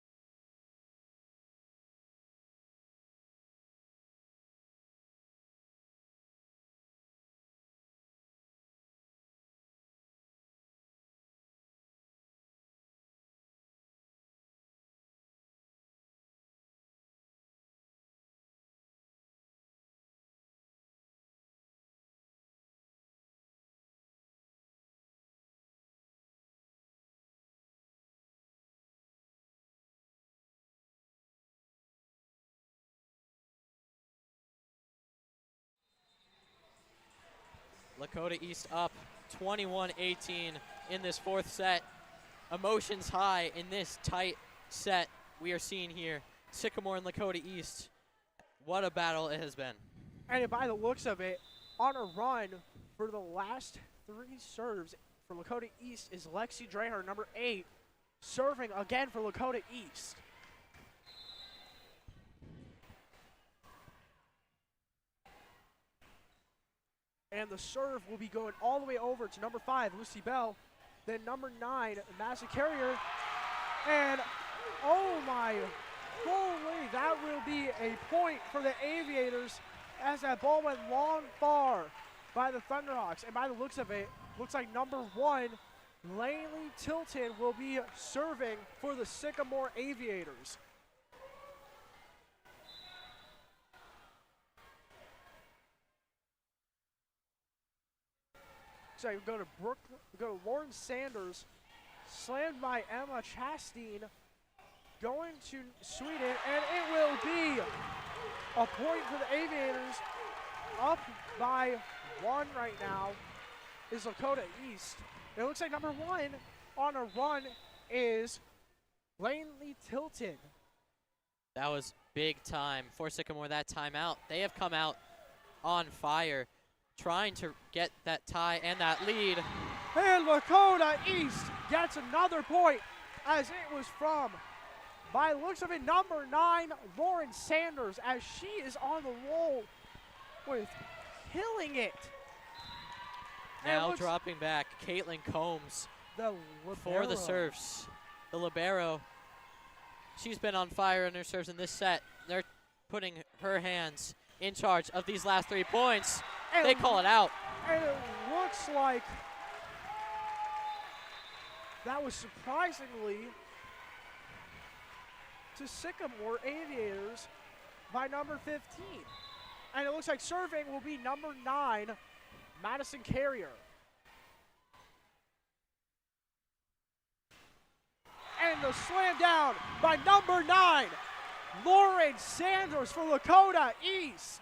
Lakota East up 21-18 in this 4th set. Emotions high in this tight set we are seeing here. Sycamore and Lakota East. What a battle it has been. And by the looks of it, on a run for the last 3 serves for Lakota East is Lexi Dreher, number 8, serving again for Lakota East. And the serve will be going all the way over to number 5, Lucy Bell. Then number 9, Madison Carrier. And, oh my, holy, that will be a point for the Aviators as that ball went long far by the Thunderhawks. And by the looks of it, looks like number 1, Laney Tilton, will be serving for the Sycamore Aviators. So we go to Lauren Sanders, slammed by Emma Chastain, going to Sweden, and it will be a point for the Aviators. Up by 1 right now is Lakota East. It looks like number 1 on a run is Langley Tilton. That was big time for Sycamore, that timeout. They have come out on fire, trying to get that tie and that lead. And Lakota East gets another point, as it was from, by the looks of it, number 9, Lauren Sanders, as she is on the roll with killing it. Now dropping back, Caitlin Combs the for the serves. The libero, she's been on fire in her serves in this set. They're putting her hands in charge of these last 3 points. And they call it out. And it looks like that was surprisingly to Sycamore Aviators by number 15. And it looks like serving will be number 9, Madison Carrier. And the slam down by number 9, Lauren Sanders for Lakota East.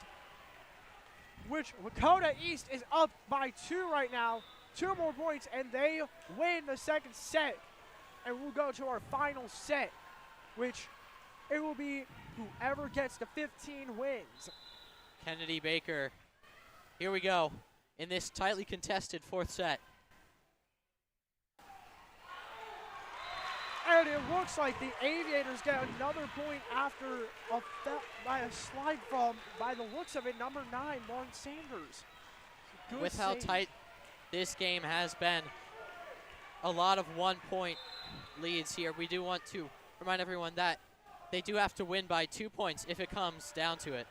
Which Lakota East is up by 2 right now. 2 more points, and they win the second set. And we'll go to our final set, which it will be whoever gets to 15 wins. Kennedy Baker, here we go in this tightly contested 4th set. And it looks like the Aviators get another point after by a slide from, by the looks of it, number 9, Lauren Sanders. Good With how save. tight this game has been, a lot of 1-point leads here. We do want to remind everyone that they do have to win by 2 points if it comes down to it.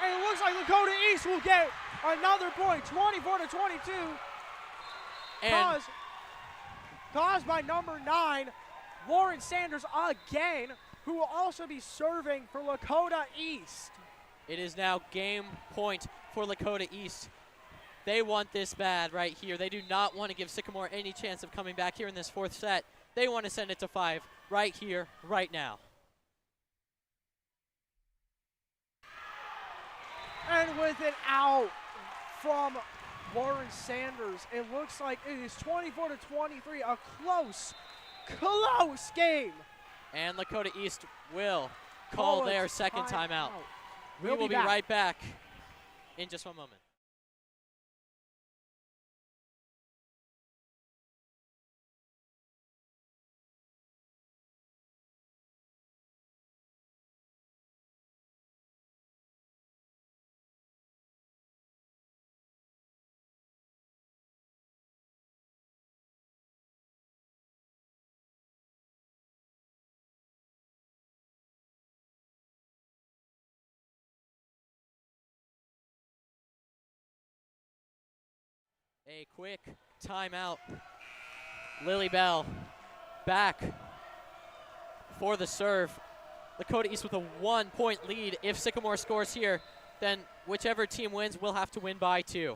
And it looks like Lakota East will get another point, 24-22. And Caused by number 9, Lauren Sanders again, who will also be serving for Lakota East. it is now game point for Lakota East. They want this bad right here. They do not want to give Sycamore any chance of coming back here in this 4th set. They want to send it to 5 right here, right now. And with it out from Lauren Sanders, it looks like it is 24-23, a close game. And Lakota East will call their second timeout. We will be right back in just 1 moment. A quick timeout. Lily Bell back for the serve. Lakota East with a 1-point lead. If Sycamore scores here, then whichever team wins will have to win by 2.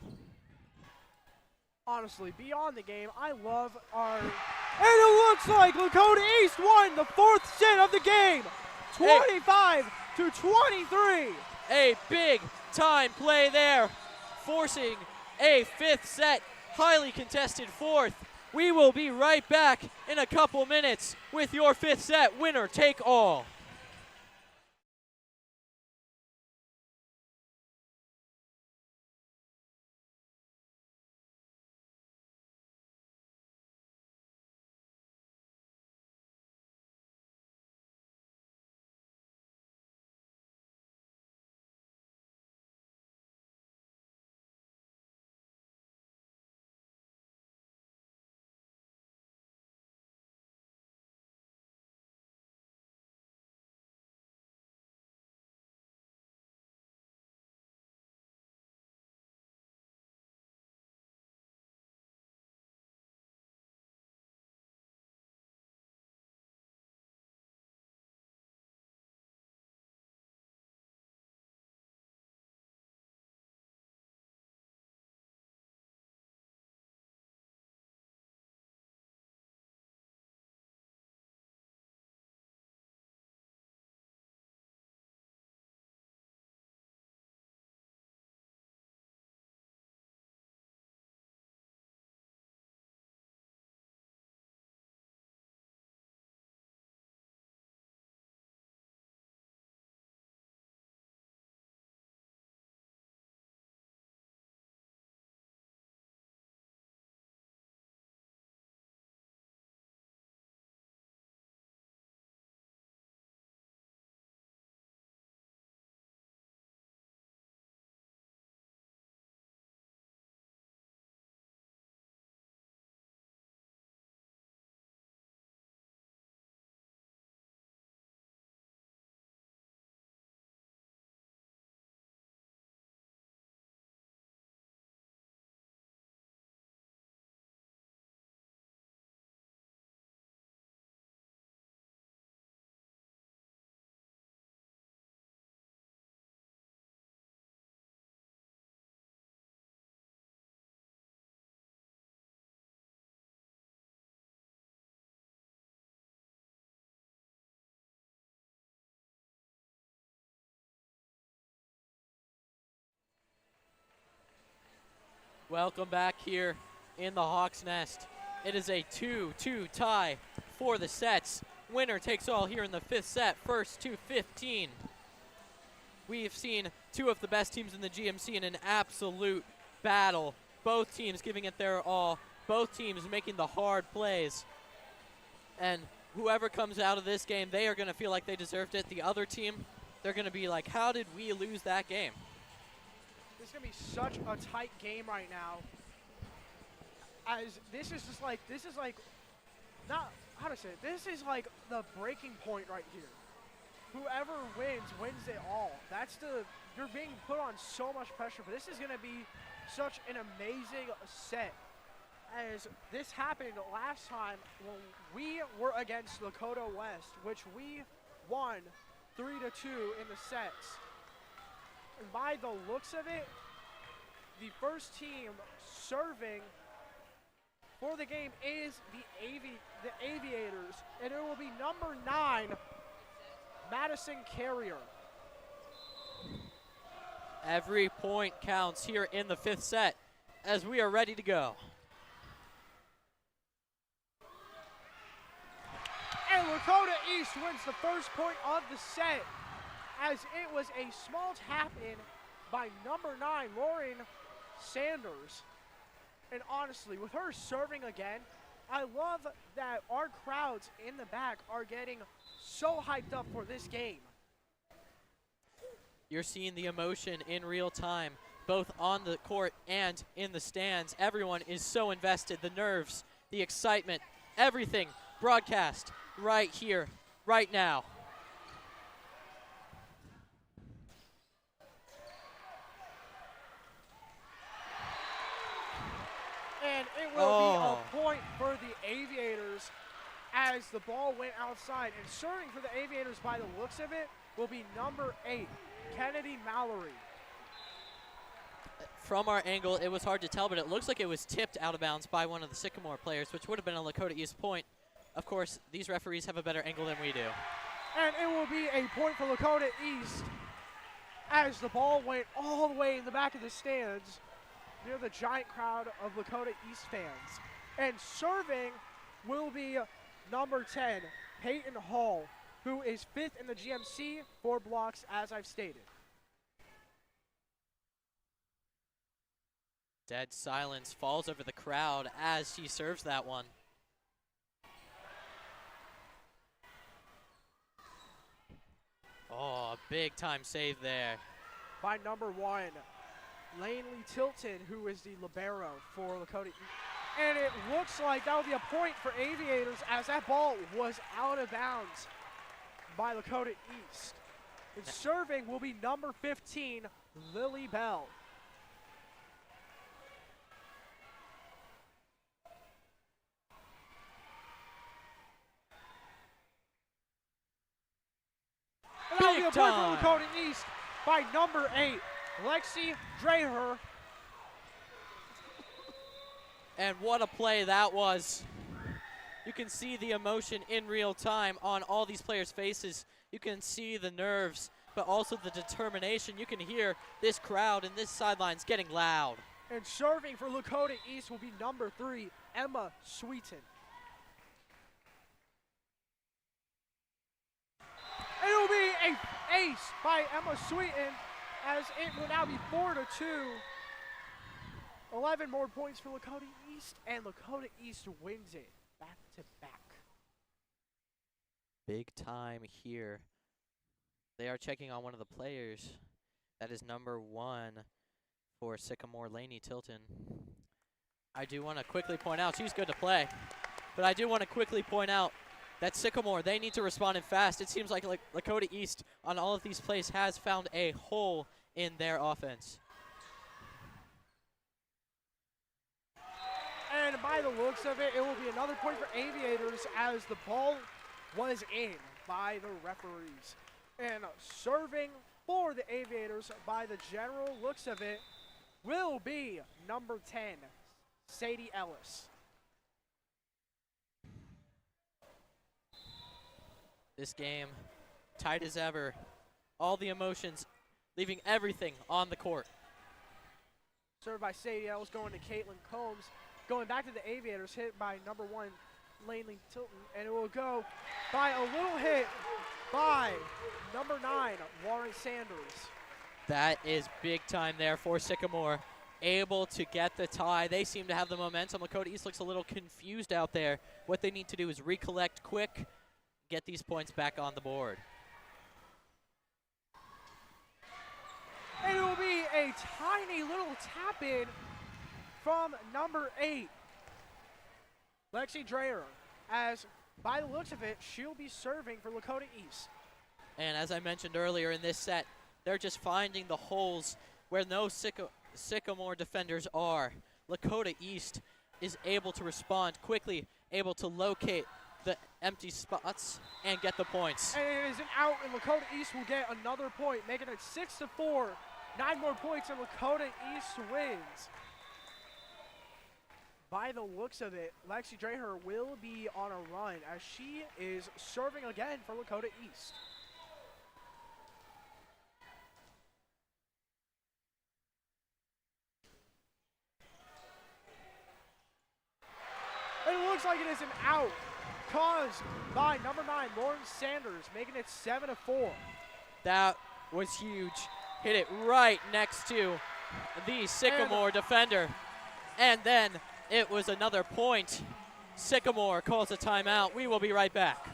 Honestly, beyond the game, I love our... And it looks like Lakota East won the 4th set of the game, 25-23. A big time play there, forcing a 5th set, highly contested 4th. We will be right back in a couple minutes with your 5th set, winner take all. Welcome back here in the Hawks Nest. It is a 2-2 tie for the sets. Winner takes all here in the fifth set, first to 15. We've seen two of the best teams in the GMC in an absolute battle. Both teams giving it their all. Both teams making the hard plays. And whoever comes out of this game, they are going to feel like they deserved it. The other team, they're going to be like, how did we lose that game? This is going to be such a tight game right now. As this is just like, this is like, not, how to say it, this is like the breaking point right here. Whoever wins it all. You're being put on so much pressure, but this is going to be such an amazing set. As this happened last time when we were against Lakota West, which we won 3-2 in the sets. And by the looks of it, the first team serving for the game is the Aviators, and it will be number 9, Madison Carrier. Every point counts here in the fifth set as we are ready to go. And Lakota East wins the first point of the set as it was a small tap in by number 9, Lauren Sanders. And honestly, with her serving again, I love that our crowds in the back are getting so hyped up for this game. You're seeing the emotion in real time, both on the court and in the stands. Everyone is so invested. The nerves, the excitement, everything broadcast right here, right now. And it will be a point for the Aviators as the ball went outside. And serving for the Aviators by the looks of it will be number 8, Kennedy Mallory. From our angle, it was hard to tell, but it looks like it was tipped out of bounds by one of the Sycamore players, which would have been a Lakota East point. Of course, these referees have a better angle than we do. And it will be a point for Lakota East as the ball went all the way in the back of the stands near the giant crowd of Lakota East fans. And serving will be number 10, Peyton Hall, who is 5th in the GMC, 4 blocks, as I've stated. Dead silence falls over the crowd as she serves that one. Oh, a big time save there. By number 1, Lanely Tilton, who is the libero for Lakota East. And it looks like that will be a point for Aviators as that ball was out of bounds by Lakota East. And serving will be number 15, Lily Bell. And that will be a point for Lakota East by number 8, Lexi Dreher. And what a play that was. You can see the emotion in real time on all these players' faces. You can see the nerves, but also the determination. You can hear this crowd and this sideline's getting loud. And serving for Lakota East will be number 3, Emma Sweeten. It will be an ace by Emma Sweeten as it will now be 4-2. 11 more points for Lakota East, and Lakota East wins it back to back. Big time here. They are checking on one of the players. That is number 1 for Sycamore, Laney Tilton. I do want to quickly point out, she's good to play, but I do want to quickly point out that Sycamore, they need to respond in fast. It seems like Lakota East on all of these plays has found a hole in their offense. And by the looks of it, it will be another point for Aviators as the ball was in by the referees. And serving for the Aviators by the general looks of it will be number 10, Sadie Ellis. This game, tight as ever. All the emotions, leaving everything on the court. Served by Sadie Ellis going to Caitlin Combs. Going back to the Aviators, hit by number 1, Laney Tilton. And it will go by a little hit by number 9, Lauren Sanders. That is big time there for Sycamore. Able to get the tie. They seem to have the momentum. Lakota East looks a little confused out there. What they need to do is recollect quick, get these points back on the board. And it will be a tiny little tap in from number 8, Lexi Dreyer, as by the looks of it, she'll be serving for Lakota East. And as I mentioned earlier in this set, they're just finding the holes where no Sycamore defenders are. Lakota East is able to respond quickly, able to locate the empty spots and get the points. And it is an out, and Lakota East will get another point, making it 6-4. 9 more points, and Lakota East wins. By the looks of it, Lexi Dreher will be on a run as she is serving again for Lakota East. And it looks like it is an out caused by number 9, Lauren Sanders, making it 7-4. That was huge. Hit it right next to the Sycamore defender. And then it was another point. Sycamore calls a timeout. We will be right back.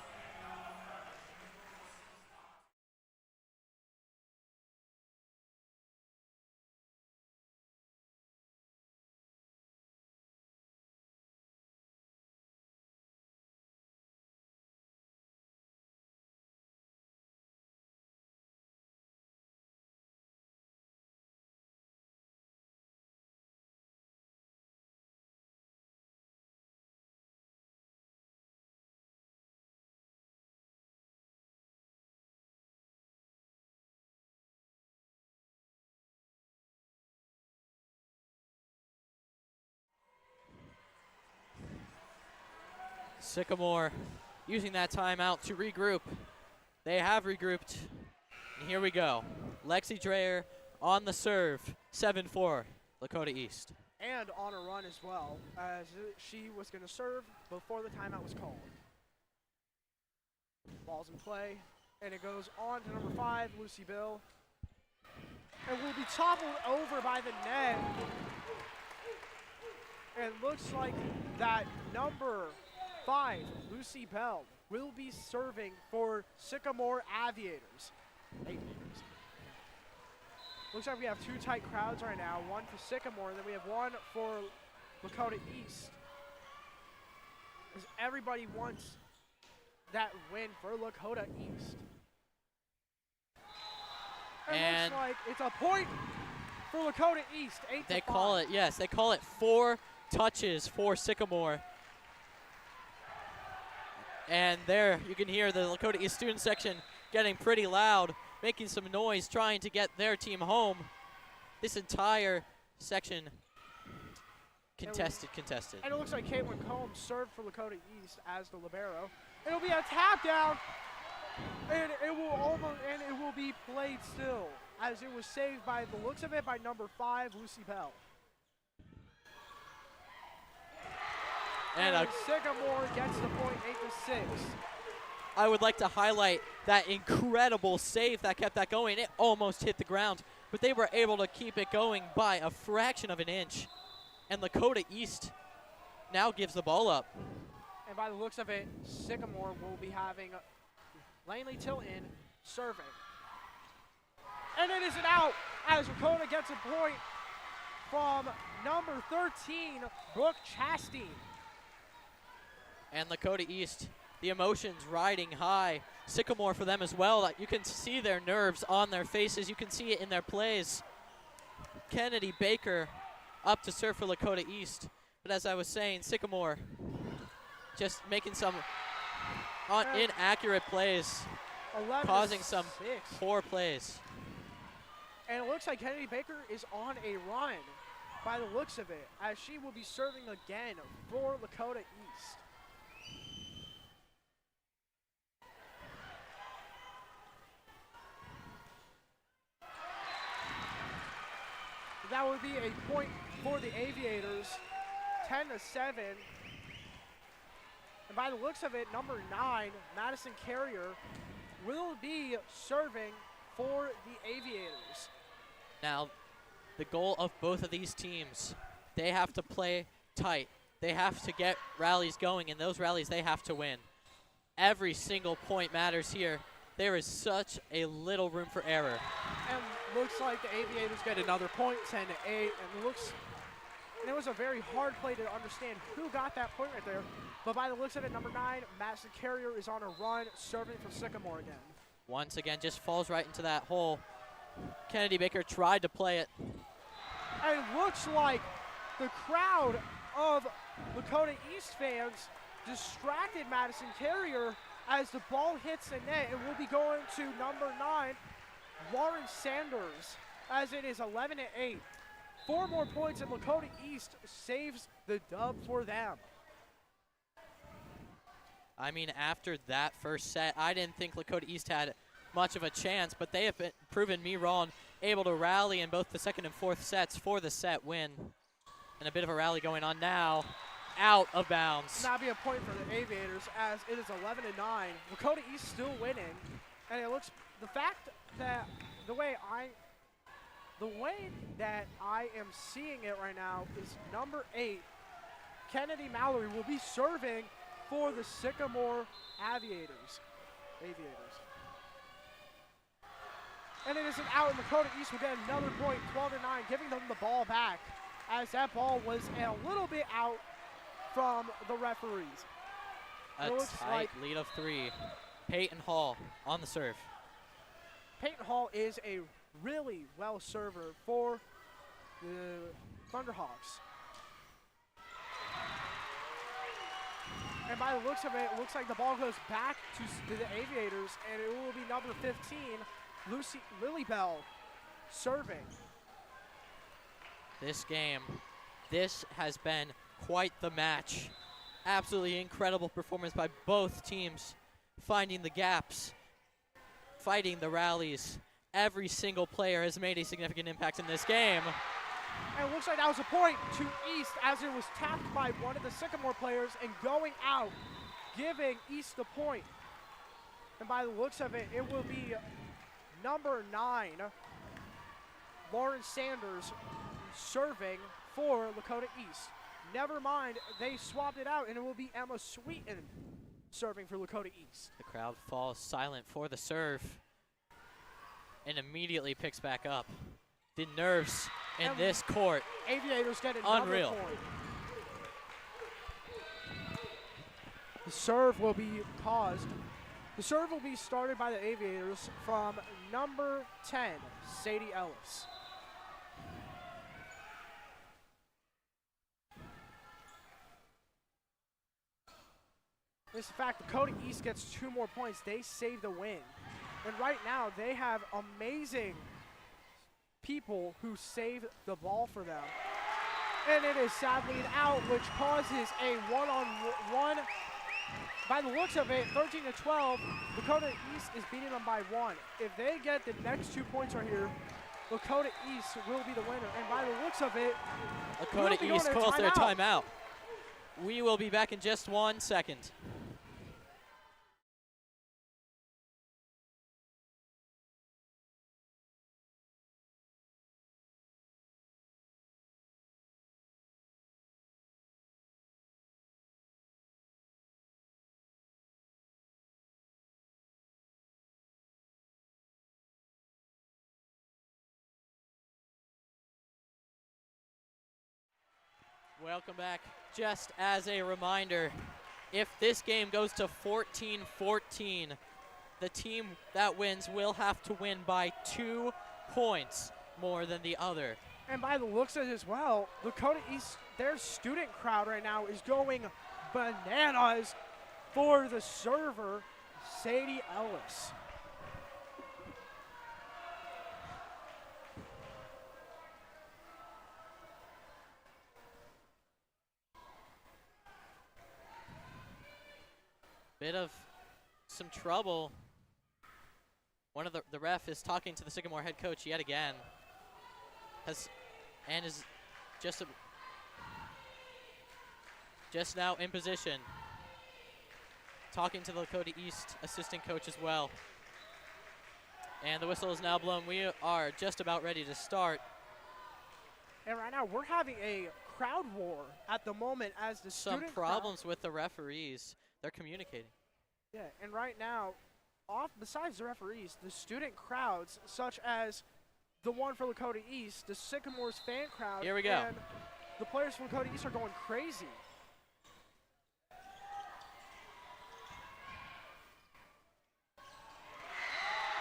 Sycamore using that timeout to regroup. They have regrouped. And here we go. Lexi Dreher on the serve. 7-4, Lakota East. And on a run as well, as she was going to serve before the timeout was called. Ball's in play, and it goes on to number 5, Lucy Bill. And will be toppled over by the net. And looks like that number 5, Lucy Bell, will be serving for Sycamore Aviators. Looks like we have 2 tight crowds right now, one for Sycamore, and then we have one for Lakota East. Because everybody wants that win for Lakota East. And looks like it's a point for Lakota East, 8-5. They call it, yes, they call it 4 touches for Sycamore. And there you can hear the Lakota East student section getting pretty loud, making some noise, trying to get their team home. This entire section contested. And it looks like Caitlin Combs served for Lakota East as the libero. It'll be a tap down, and it will be played still, as it was saved by the looks of it by number 5, Lucy Bell. And Sycamore gets the point, 8-6. I would like to highlight that incredible save that kept that going. It almost hit the ground, but they were able to keep it going by a fraction of an inch. And Lakota East now gives the ball up. And by the looks of it, Sycamore will be having Laney Tilton serving. And it is an out as Lakota gets a point from number 13, Brooke Chastain. And Lakota East, the emotions riding high. Sycamore for them as well. You can see their nerves on their faces. You can see it in their plays. Kennedy Baker up to serve for Lakota East. But as I was saying, Sycamore just making some inaccurate plays, causing some poor plays. And it looks like Kennedy Baker is on a run by the looks of it, as she will be serving again for Lakota East. That would be a point for the Aviators, 10-7. And by the looks of it, number 9, Madison Carrier, will be serving for the Aviators. Now, the goal of both of these teams, they have to play tight. They have to get rallies going, and those rallies they have to win. Every single point matters here. There is such a little room for error. And looks like the Aviators get another point, 10-8, and it was a very hard play to understand who got that point right there. But by the looks of it, number 9, Madison Carrier is on a run, serving for Sycamore again. Once again, just falls right into that hole. Kennedy Baker tried to play it. And it looks like the crowd of Lakota East fans distracted Madison Carrier as the ball hits the net. It will be going to number 9, Lauren Sanders, as it is 11-8. 4 more points, and Lakota East saves the dub for them. I mean, after that first set, I didn't think Lakota East had much of a chance, but they have proven me wrong, able to rally in both the second and fourth sets for the set win. And a bit of a rally going on now, out of bounds. Now be a point for the Aviators, as it is 11-9. Lakota East still winning, and it looks, the fact that the way that I am seeing it right now is number 8, Kennedy Mallory, will be serving for the Sycamore Aviators. And it is an out, and Lakota East will get another point, 12-9, giving them the ball back, as that ball was a little bit out from the referees. A tight lead of 3. Peyton Hall on the serve. Peyton Hall is a really well server for the Thunderhawks. And by the looks of it, it looks like the ball goes back to the Aviators, and it will be number 15, Lucy Lilybell, serving. This game, this has been quite the match. Absolutely incredible performance by both teams, finding the gaps, fighting the rallies. Every single player has made a significant impact in this game. And it looks like that was a point to East, as it was tapped by one of the Sycamore players and going out, giving East the point. And by the looks of it, it will be number 9, Lauren Sanders, serving for Lakota East. Never mind, they swapped it out, and it will be Emma Sweeten serving for Lakota East. The crowd falls silent for the serve and immediately picks back up. The nerves in this court. Aviators get another point. The serve will be caused. The serve will be started by the Aviators from number 10, Sadie Ellis. This fact, Lakota East gets 2 more points. They save the win. And right now, they have amazing people who save the ball for them. And it is sadly an out, which causes a one-on-one. By the looks of it, 13-12, Lakota East is beating them by 1. If they get the next 2 points right here, Lakota East will be the winner. And by the looks of it, Lakota East calls their timeout. We will be back in just 1 second. Welcome back. Just as a reminder, if this game goes to 14-14, the team that wins will have to win by 2 points more than the other. And by the looks of it as well, Lakota East, their student crowd right now is going bananas for the server, Sadie Ellis. Bit of some trouble. One of the ref is talking to the Sycamore head coach yet again. Is just now in position. Talking to the Lakota East assistant coach as well. And the whistle is now blown. We are just about ready to start. And right now we're having a crowd war at the moment as the Some student problems with the referees. They're communicating. Yeah, and right now, besides the referees, the student crowds, such as the one for Lakota East, the Sycamore's fan crowd, Here we go. and the players for Lakota East are going crazy.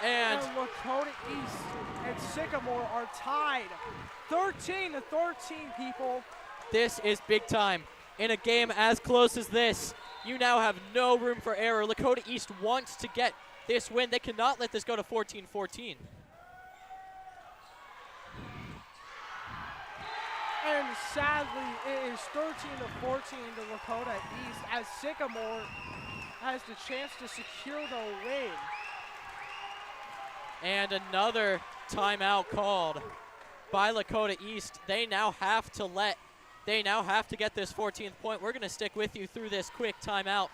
And Lakota East and Sycamore are tied 13-13, people. this is big time. In a game as close as this, you now have no room for error. Lakota East wants to get this win. They cannot let this go to 14-14. And sadly, it is 13-14 to Lakota East as Sycamore has the chance to secure the win. And another timeout called by Lakota East. They now have to get this 14th point. We're going to stick with you through this quick timeout,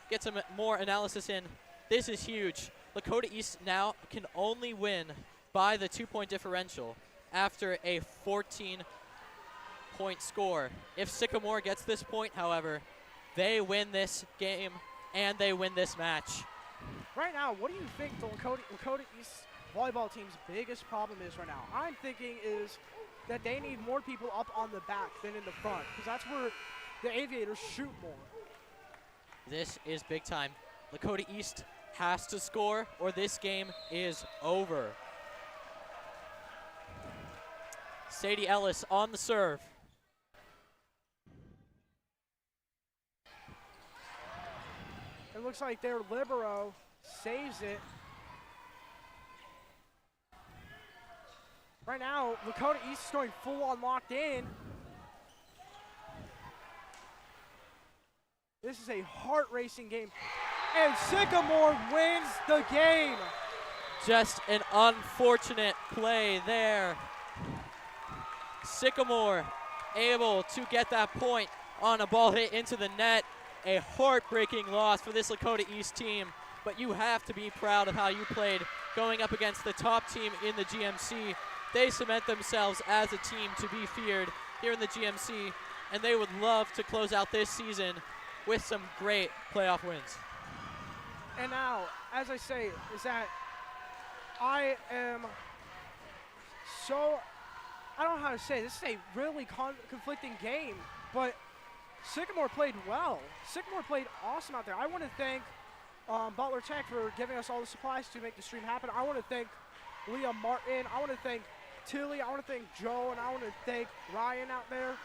get some more analysis in. This is huge. Lakota East now can only win by the 2-point differential after a 14-point score. If Sycamore gets this point, however, they win this game and they win this match. Right now, what do you think the Lakota East volleyball team's biggest problem is right now? I'm thinking is that they need more people up on the back than in the front, because that's where the Aviators shoot more. This is big time. Lakota East has to score or this game is over. Sadie Ellis on the serve. It looks like their libero saves it. Right now, Lakota East is going full on locked in. This is a heart-racing game. And Sycamore wins the game. Just an unfortunate play there. Sycamore able to get that point on a ball hit into the net. A heartbreaking loss for this Lakota East team, but you have to be proud of how you played going up against the top team in the GMC. They cement themselves as a team to be feared here in the GMC, and they would love to close out this season with some great playoff wins. And now, as I say, is that I don't know how to say, this is a really conflicting game, but Sycamore played well. Sycamore played awesome out there. I want to thank Butler Tech for giving us all the supplies to make the stream happen. I want to thank Leah Martin. I want to thank Tilly. I want to thank Joe, and I want to thank Ryan out there.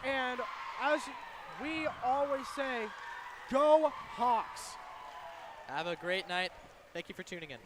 And as we always say, go Hawks. Have a great night. Thank you for tuning in.